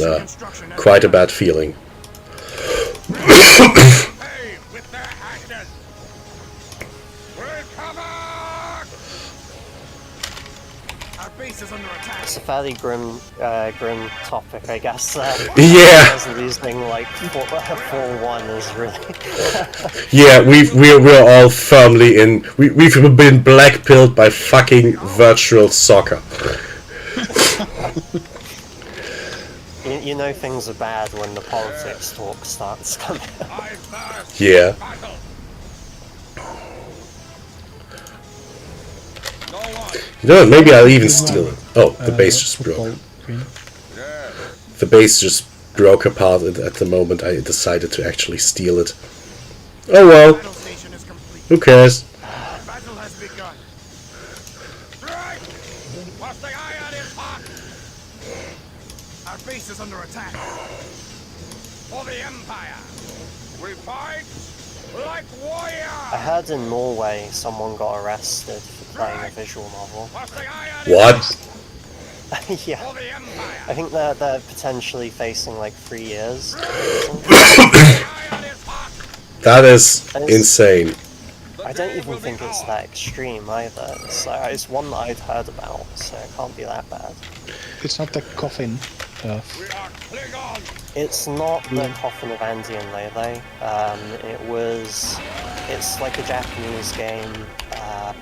quite a bad feeling. It's a fairly grim topic, I guess. Yeah. Losing like 4-1 is really. Yeah, we're all firmly in. We've been blackpilled by fucking virtual soccer. You know things are bad when the politics talk starts coming. Yeah. You know what, maybe I'll even steal it. Oh, the base just broke. The base just broke apart at the moment I decided to actually steal it. Oh well. Who cares? Battle has begun. Right! What's the iron is hot! Our base is under attack. For the Empire! We fight like warriors! I heard in Norway someone got arrested for playing a visual novel. What? Yeah. I think they're potentially facing like 3 years. That is insane. I don't even think it's that extreme either. It's one that I'd heard about, so it can't be that bad. It's not the coffin. It's not the Coffin of Andy and Lele. It's like a Japanese game. I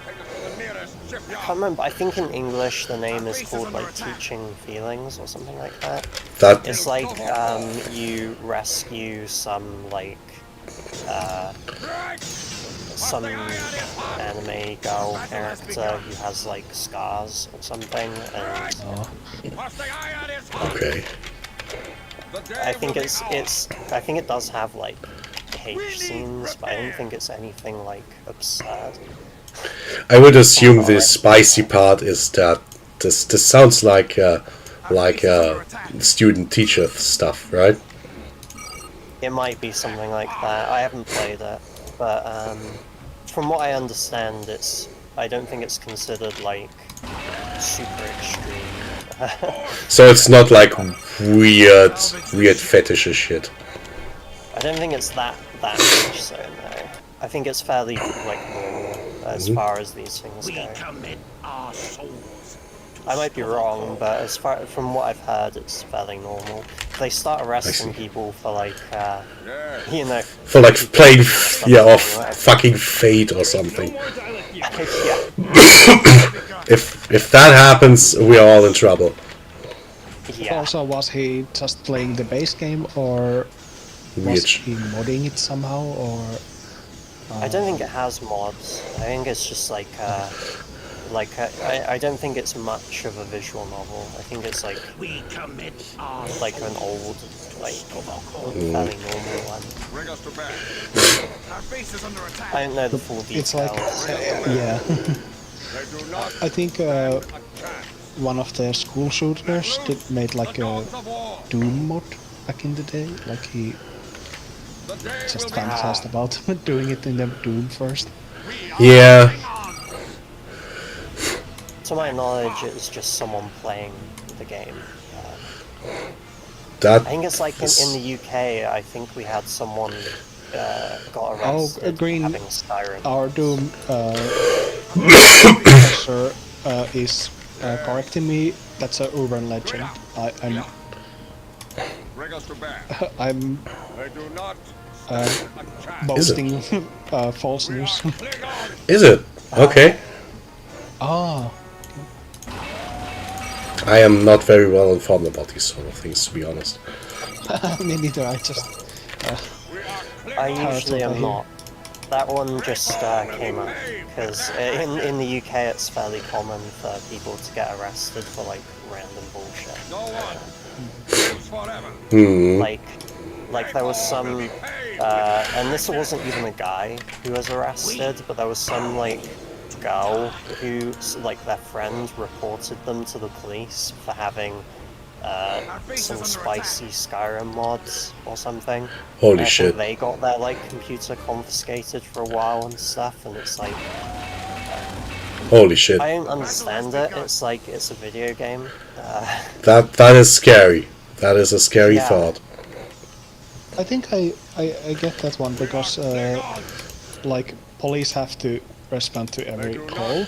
can't remember. I think in English the name is called like Teaching Feelings or something like that. It's like you rescue some like some anime girl character who has like scars or something, and Okay. I think it does have like cage scenes, but I don't think it's anything like absurd. I would assume the spicy part is that this sounds like student-teacher stuff, right? It might be something like that. I haven't played it, but from what I understand, I don't think it's considered like super extreme. So it's not like weird fetishy shit. I don't think it's that much so, no. I think it's fairly like normal as far as these things go. I might be wrong, but from what I've heard, it's fairly normal. If they start arresting people for like, you know, For like playing off fucking Fate or something. yeah. If that happens, we are all in trouble. Yeah. Also, was he just playing the base game, or was he modding it somehow, or? I don't think it has mods. I think it's just like I don't think it's much of a visual novel. I think it's like an old, like fairly normal one. Bring us to bed. Our base is under attack. I don't know the full details. It's like, yeah. They do not I think one of the school shooters made like a Doom mod back in the day. Like he just fantasized about doing it in the Doom first. Yeah. To my knowledge, it's just someone playing the game. That I think it's like in the UK. I think we had someone got arrested for Green. having Skyrim. Our Doom professor is correcting me. That's an urban legend. bring us to bed. I'm They do not boasting false news. is it? Okay. Ah, I am not very well informed about these sort of things, to be honest. me neither. I just I usually am not. That one just came up because in the UK it's fairly common for people to get arrested for like random bullshit. no one. Forever. Hmm. Like there was some, and this wasn't even a guy who was arrested, but there was some like girl who, like their friend reported them to the police for having some spicy Skyrim mods or something. Holy I think shit. they got their like computer confiscated for a while and stuff, and it's like Holy shit. I don't understand it. It's like it's a video game. That is scary. That is a scary Yeah. thought. I think I get that one because like police have to respond to every call.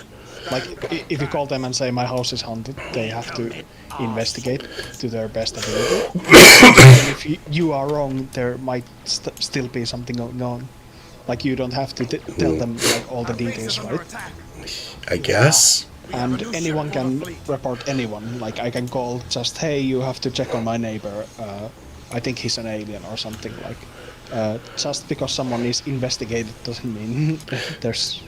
Like if you call them and say my house is haunted, they have to investigate to their best ability. And if you are wrong, there might still be something going on. Like you don't have to tell them like all the details, right? I guess. And anyone can report anyone. Like I can call just, hey, you have to check on my neighbor. I think he's an alien or something like. Just because someone is investigated doesn't mean there's.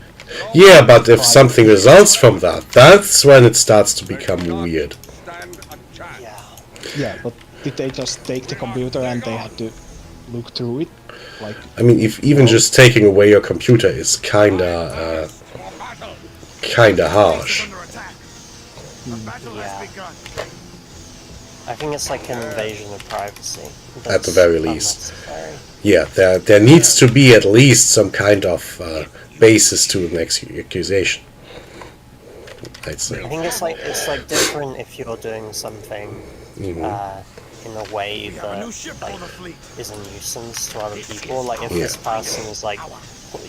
Yeah, but if something results from that, that's when it starts to become weird. Stand a chance. Yeah. Yeah, but did they just take the computer and they had to look through it? Like, I mean, if even just taking away your computer is kinda harsh. Under attack. The battle Yeah. has begun. I think it's like an invasion of privacy. At the very least. Unnecessary. Yeah, there needs to be at least some kind of basis to an accusation. I'd I say. think it's like different if you're doing something in a way A that new ship for like the fleet. is a nuisance to other people. Like if Yeah. this person is like,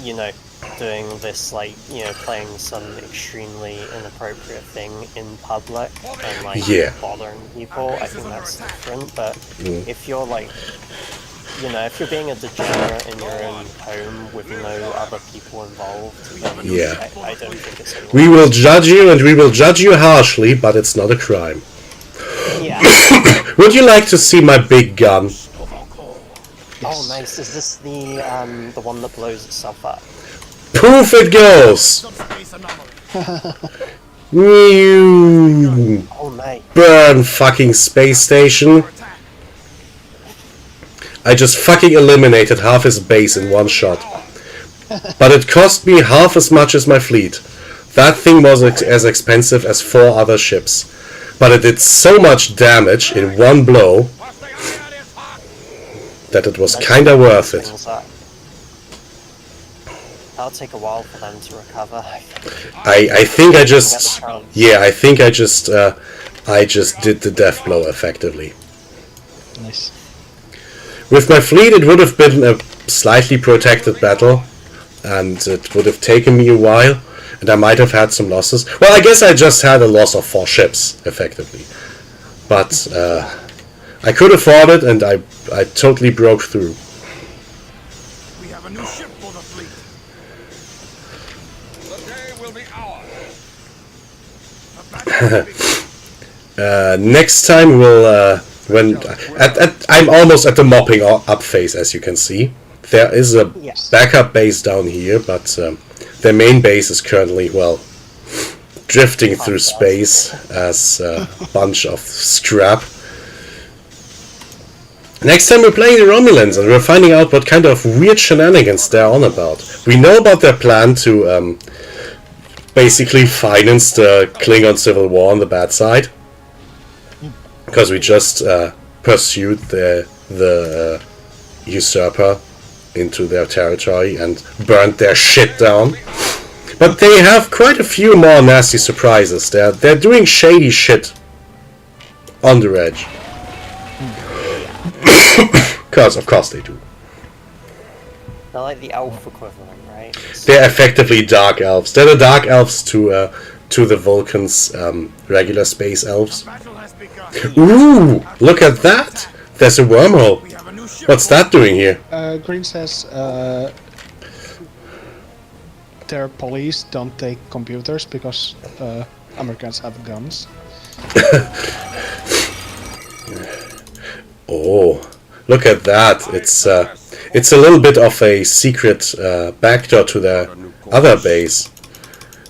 you know, doing this like, you know, playing some extremely inappropriate thing in public and like Yeah. bothering people, I think that's different. But if you're like, you know, if you're being a degenerate in your own home with no other people involved, then Yeah. I don't think it's any We will judge you, and we will judge you harshly, but it's not a crime. Yeah. Would you like to see my big gun? Oh, nice. Is this the one that blows itself up? Poof it goes! Subspace anomaly. Mew. Oh, nice. Burn, fucking space station. Attack. I just fucking eliminated half his base in one shot. But it cost me half as much as my fleet. That thing was as expensive as 4 other ships. But it did so much damage in one blow that it was kinda worth it. That'll take a while for them to recover. I think I just did the death blow effectively. Nice. With my fleet, it would have been a slightly protected battle, and it would have taken me a while, and I might have had some losses. Well, I guess I just had a loss of 4 ships, effectively. But I could afford it, and I totally broke through. We have a new ship for the fleet. The day will be ours. The battle will begin. Next time we'll I'm almost at the mopping up phase, as you can see. There is a backup base down here, but their main base is currently, well, drifting through space as a bunch of scrap. Next time we're playing the Romulans, and we're finding out what kind of weird shenanigans they're on about. We know about their plan to basically finance the Klingon Civil War on the bad side, because we just pursued the usurper into their territory and burnt their shit down. But they have quite a few more nasty surprises. They're doing shady shit on the edge. Because of course they do. They're like the elf equivalent, right? They're effectively dark elves. They're the dark elves to the Vulcans' regular space elves. Battle has begun. Ooh, look at that! There's a wormhole. We have a new ship. What's that doing here? Green says their police don't take computers because Americans have guns. Oh, look at that! It's a little bit of a secret backdoor to their other base.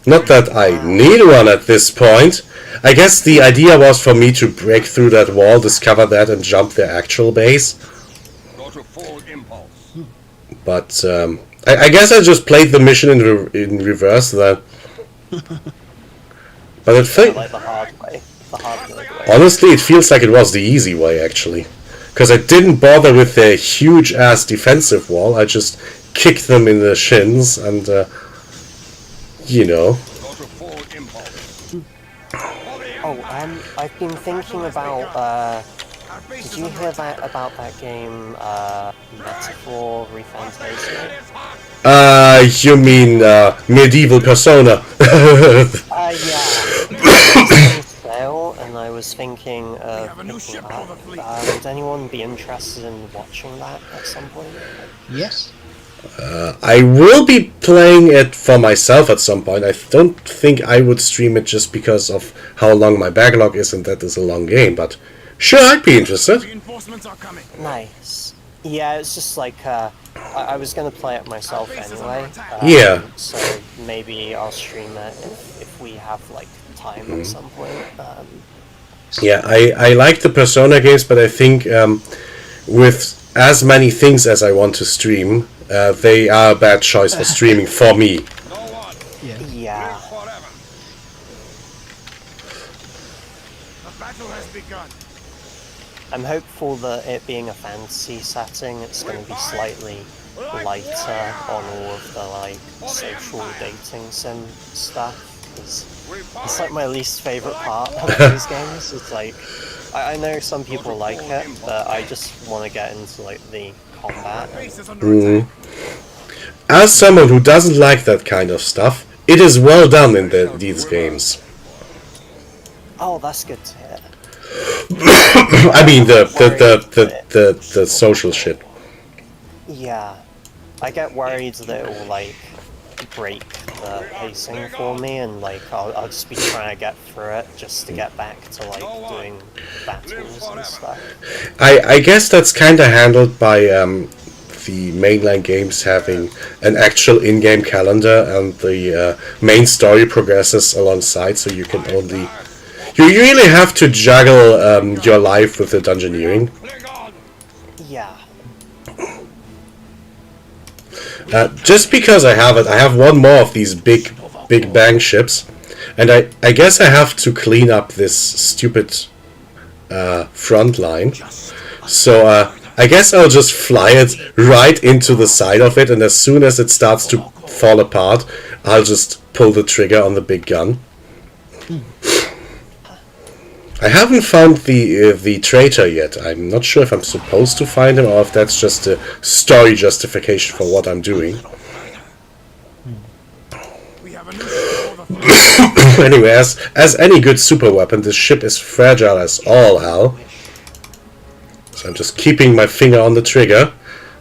Not that I need one at this point. I guess the idea was for me to break through that wall, discover that, and jump their actual base. Go to full impulse. But I guess I just played the mission in reverse then. But it Like the hard way. The hard way. honestly, it feels like it was the easy way, actually. Because I didn't bother with their huge-ass defensive wall, I just kicked them in the shins and, you know. Go to full impulse. Oh, I've been thinking about, did you hear that about that game, Metaphor Refantasia? You mean, medieval Persona? Yeah. It's on sale, and I was thinking of picking it up. Would anyone be interested in watching that at some point? Yes. I will be playing it for myself at some point. I don't think I would stream it just because of how long my backlog is, and that is a long game, but sure, I'd be interested. Reinforcements are coming. Nice. Yeah, it's just like, I was gonna play it myself anyway. Yeah. So maybe I'll stream it if we have, like, time at some point. Yeah, I like the Persona games, but I think with as many things as I want to stream, they are a bad choice for streaming for me. No one. Yeah. Forever. The battle has begun. I'm hopeful that it being a fantasy setting, it's going to be slightly lighter on all of the like social dating sim stuff. 'Cause it's like my least favorite part of these games. It's like I know some people like it, but I just want to get into like the combat. Base is under attack. As someone who doesn't like that kind of stuff, it is well done in these games. Oh, that's good to hear. I mean the social shit. Yeah, I get worried that it will like break the pacing for me, and like I'll just be trying to get through it just to get back to like doing battles and stuff. I guess that's kind of handled by the mainline games having an actual in-game calendar, and the main story progresses alongside, so you can only... You really have to juggle your life with the dungeoneering. Yeah, Just because I have it, I have one more of these big bang ships, and I guess I have to clean up this stupid front line. So I guess I'll just fly it right into the side of it, and as soon as it starts to fall apart, I'll just pull the trigger on the big gun. I haven't found the traitor yet. I'm not sure if I'm supposed to find him or if that's just a story justification for what I'm doing. Anyway, as any good super weapon, this ship is fragile as all hell. So I'm just keeping my finger on the trigger,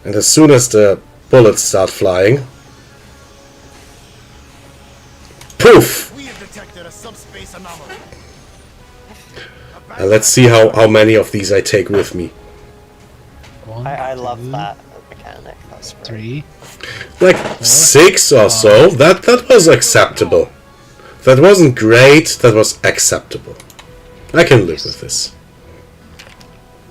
and as soon as the bullets start flying, poof! We have detected a subspace anomaly. And let's see how many of these I take with me. One, I love two, that mechanic. That's great. 3. Like 6 or so. That was acceptable. That wasn't great. That was acceptable. I can live with this.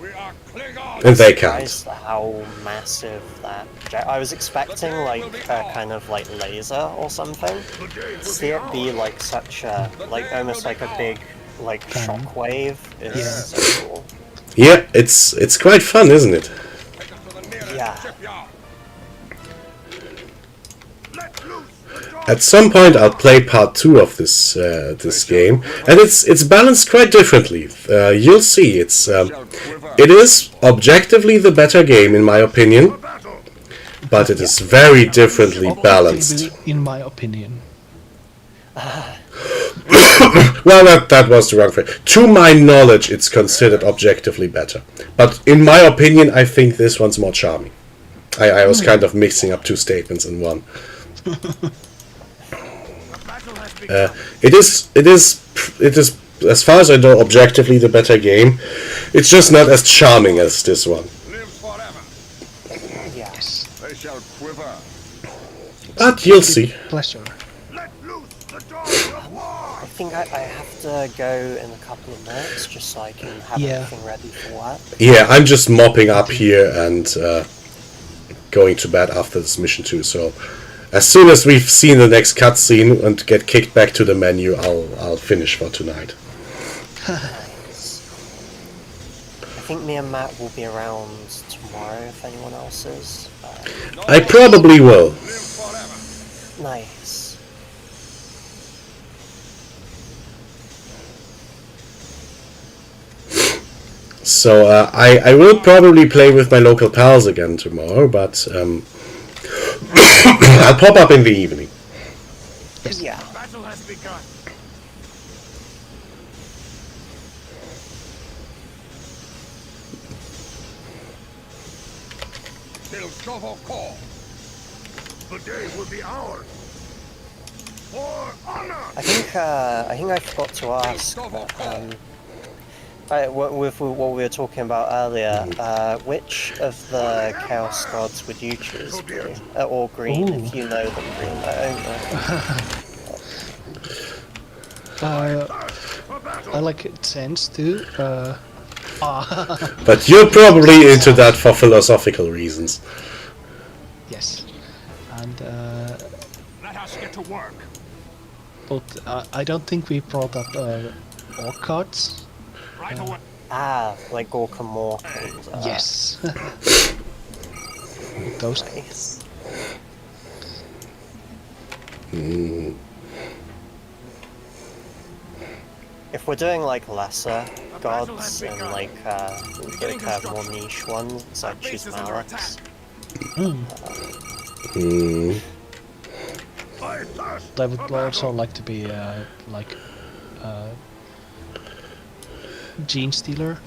We are Klingons. And they can't. Surprised how massive that. I was expecting like a kind of like laser or something. To see it be like such a like almost like a big like shockwave is Yeah. so cool. Yeah, it's quite fun, isn't it? Take us to the nearest Yeah. shipyard. Let loose the dogs. At some point, I'll play part 2 of this game, and it's balanced quite differently. You'll see. It is objectively the better game in my opinion, Battle. but it is very differently balanced. In my opinion. Well, that was the wrong phrase. To my knowledge, it's considered objectively better, but in my opinion, I think this one's more charming. I was kind of mixing up two statements in one. Battle has begun. It is, as far as I know, objectively the better game. It's just not as charming as this one. Live forever. Yes. They shall quiver. But you'll see. Pleasure. Let loose the dogs of war. I think I have to go in a couple of minutes just so I can have Yeah. everything ready for work. Yeah, I'm just mopping up here and going to bed after this mission too. So as soon as we've seen the next cutscene and get kicked back to the menu, I'll finish for tonight. Nice. I think me and Matt will be around tomorrow if anyone else is. I probably will. Live forever. Nice. So I will probably play with my local pals again tomorrow, but I'll pop up in the evening. Yeah. Battle has begun. Till Shovel call. The day will be ours. For honor. I think I forgot to ask. With what we were talking about earlier, which of the Chaos Gods would you choose, blue or green? Ooh. If you know them, green. I don't know. I like it sense too. But you're probably into that for philosophical reasons. Yes. And Let us get to work. but I don't think we brought up orc cards. Right away. Like Gorka Mork and Yes. Those. nice. If we're doing like lesser gods and like more niche ones, I'd choose Malix. I would also like to be like Gene Stealer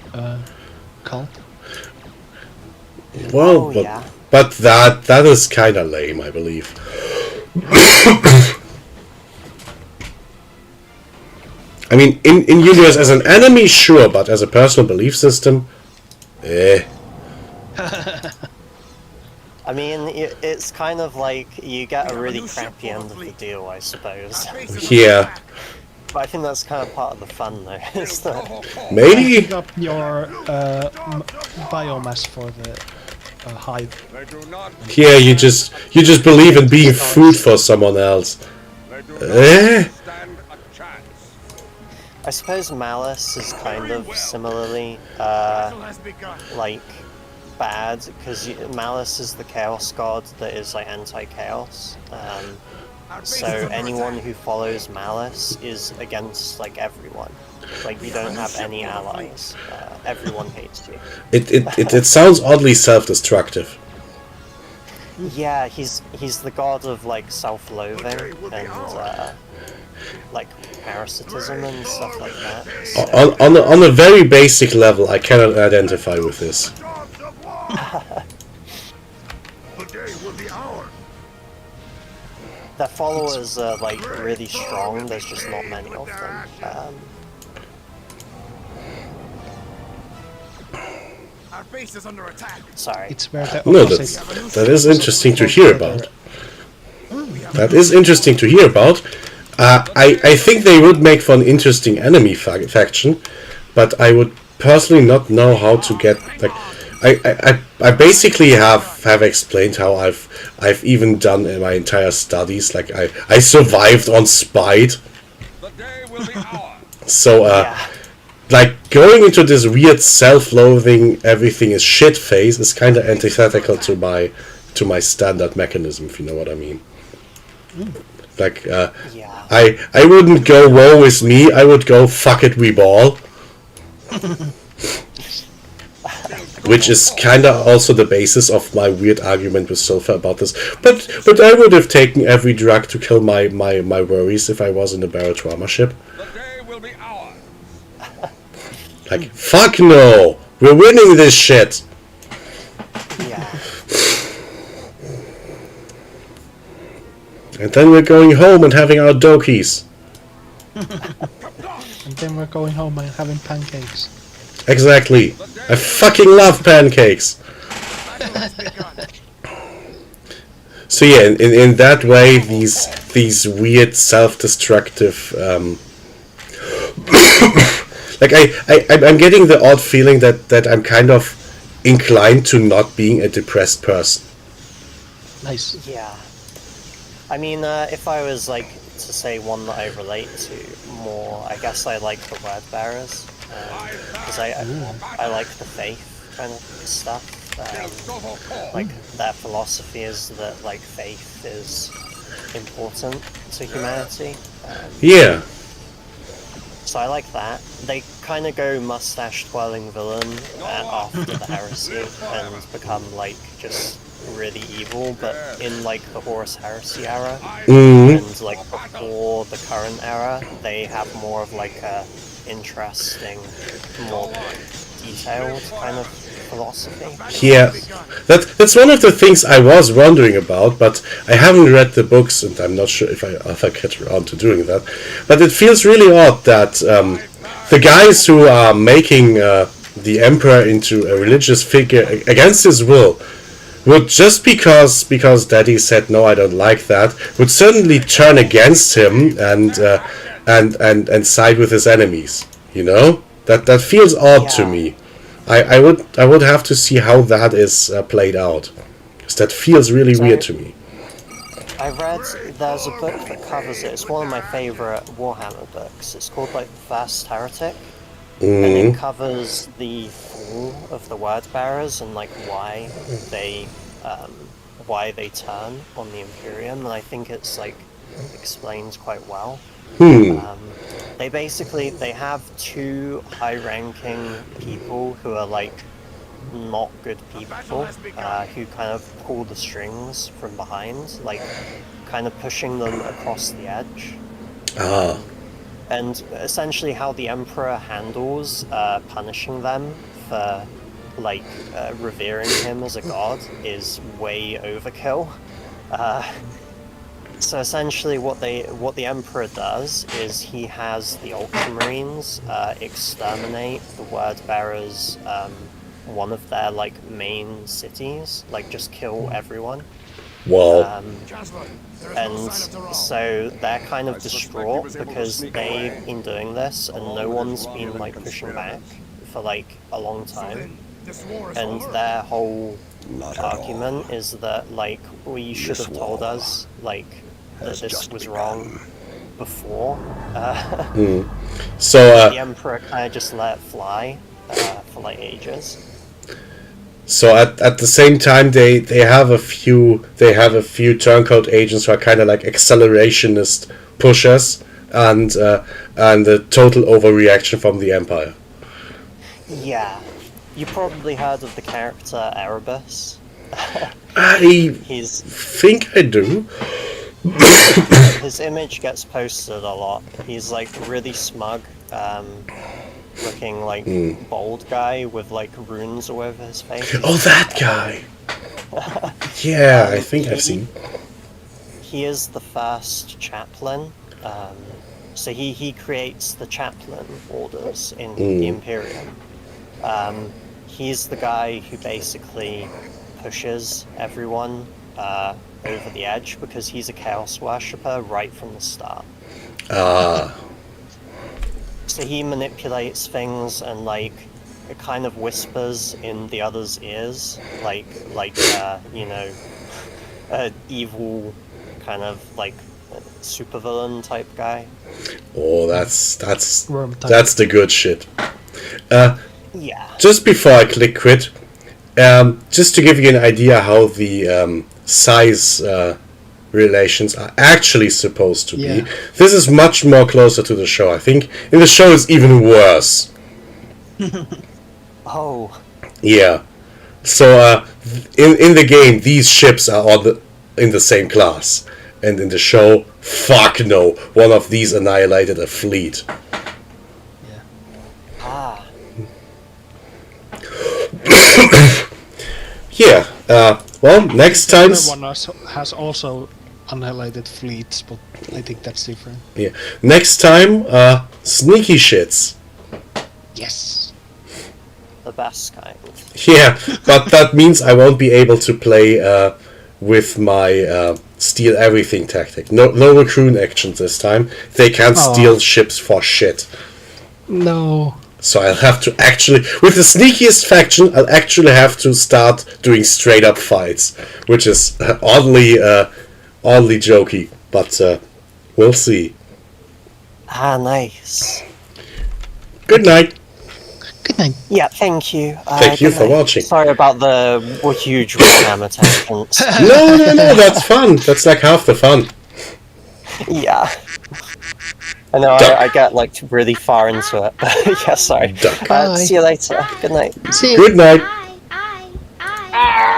cult. Well, Oh, but, yeah. but that is kind of lame, I believe. I mean, in universe as an enemy, sure, but as a personal belief system, eh. I mean, it's kind of like you get a really crappy end of the deal, I suppose. Yeah, But I think that's kind of part of the fun, though. Is that maybe. Pick up your biomass for the hive. They do not. Yeah, you just believe in being food for someone else. They do Eh? not stand a chance. I suppose Malice is kind of similarly Battle has begun. like bad because Malice is the chaos god that is like anti-chaos. Our base So is under anyone attack. who follows Malice is against like everyone. Like you don't have any allies. Everyone hates you. It sounds oddly self-destructive. Yeah, he's the god of like self-loathing and like parasitism and stuff like that. So, On a very basic level, I cannot identify with this. Dogs of war. The day will be ours. their followers are like really strong. There's just not many of them. Our base is under attack. Sorry. It's where the No, opposite. that is interesting to hear about. That is interesting to hear about. I think they would make for an interesting enemy faction, but I would personally not know how to get like. I basically have explained how I've even done in my entire studies. Like I survived on Spite, The day will be ours. so Yeah. like going into this weird self-loathing, everything is shit phase is kind of antithetical to my standard mechanism, if you know what I mean. Like Yeah. I wouldn't go woe is me. I would go fuck it, we ball. Which is kind of also the basis of my weird argument with Sofa about this. But I would have taken every drug to kill my worries if I was in a Barotrauma ship. The day will be ours. Like, fuck no! We're winning this shit! Yeah. And then we're going home and having our dokies. And then we're going home and having pancakes. Exactly. I fucking love pancakes. Battle has begun. So yeah, in that way, these weird self-destructive, like I'm getting the odd feeling that I'm kind of inclined to not being a depressed person. Nice. Yeah. I mean, if I was like to say one that I relate to more, I guess I like the word bearers because I like the faith kind of stuff. Like their philosophy is that like faith is important to humanity. Yeah. So I like that. They kind of go mustache-twirling villain after the heresy and become like just really evil, but in like the Horus Heresy era and like before the current era, they have more of like a interesting, more detailed kind of philosophy. Yeah, that's one of the things I was wondering about, but I haven't read the books, and I'm not sure if I get around to doing that. But it feels really odd that the guys who are making the Emperor into a religious figure against his will would, just because Daddy said no, I don't like that, would suddenly turn against him and side with his enemies. You know, that feels odd to me. I would have to see how that is played out, because that feels really weird to me. I read there's a book that covers it. It's one of my favorite Warhammer books. It's called like First Heretic, and it covers the fall of the Word Bearers and like why they turn on the Imperium, and I think it's like explained quite well. They have two high-ranking people who are like not good people, who kind of pull the strings from behind, like kind of pushing them across the edge. And essentially how the Emperor handles punishing them for like revering him as a god is way overkill. So essentially what the Emperor does is he has the Ultramarines exterminate the Word Bearers, one of their like main cities, like just kill everyone. Wow. And so they're kind of distraught because they've been doing this and no one's been like pushing back for like a long time. And their whole argument is that, like, well, you should have told us, like, that this was wrong before. So The Emperor kind of just let it fly for like ages. So at the same time, they have a few turncoat agents who are kind of like accelerationist pushers, and a total overreaction from the Empire. Yeah, you probably heard of the character Erebus. I He's think I do. his image gets posted a lot. He's like really smug, looking like bald guy with like runes all over his face. Oh, that guy. Yeah, I think I've seen. He is the first chaplain. So he creates the chaplain orders in the Imperium. He's the guy who basically pushes everyone over the edge because he's a Chaos Worshipper right from the start. So he manipulates things and like it kind of whispers in the other's ears, like you know, evil kind of like supervillain type guy. Oh, that's Worm type. the good shit. Yeah. Just before I click quit, just to give you an idea how the size relations are actually supposed to Yeah. be. This is much more closer to the show. I think in the show it's even worse. Oh. Yeah. So in the game, these ships are all in the same class, and in the show, fuck no, one of these annihilated a fleet. Yeah. Ah. Yeah. Well, next time's One has also annihilated fleets, but I think that's different. yeah. Next time, sneaky shits. Yes. The best kind. Yeah, but that means I won't be able to play with my steal everything tactic. No recruit actions this time. They can't steal ships for shit. No. So I'll have to actually, with the sneakiest faction, I'll actually have to start doing straight up fights, which is oddly jokey, but we'll see. Ah, nice. Good night. Good night. Yeah, thank you. Thank you good for night. watching. Sorry about the huge Warhammer tangents. No, that's fun. That's like half the fun. Yeah. I know I get like really far into it. Yeah, sorry. Duck. Bye. See you later. Good night. See you. Good night. I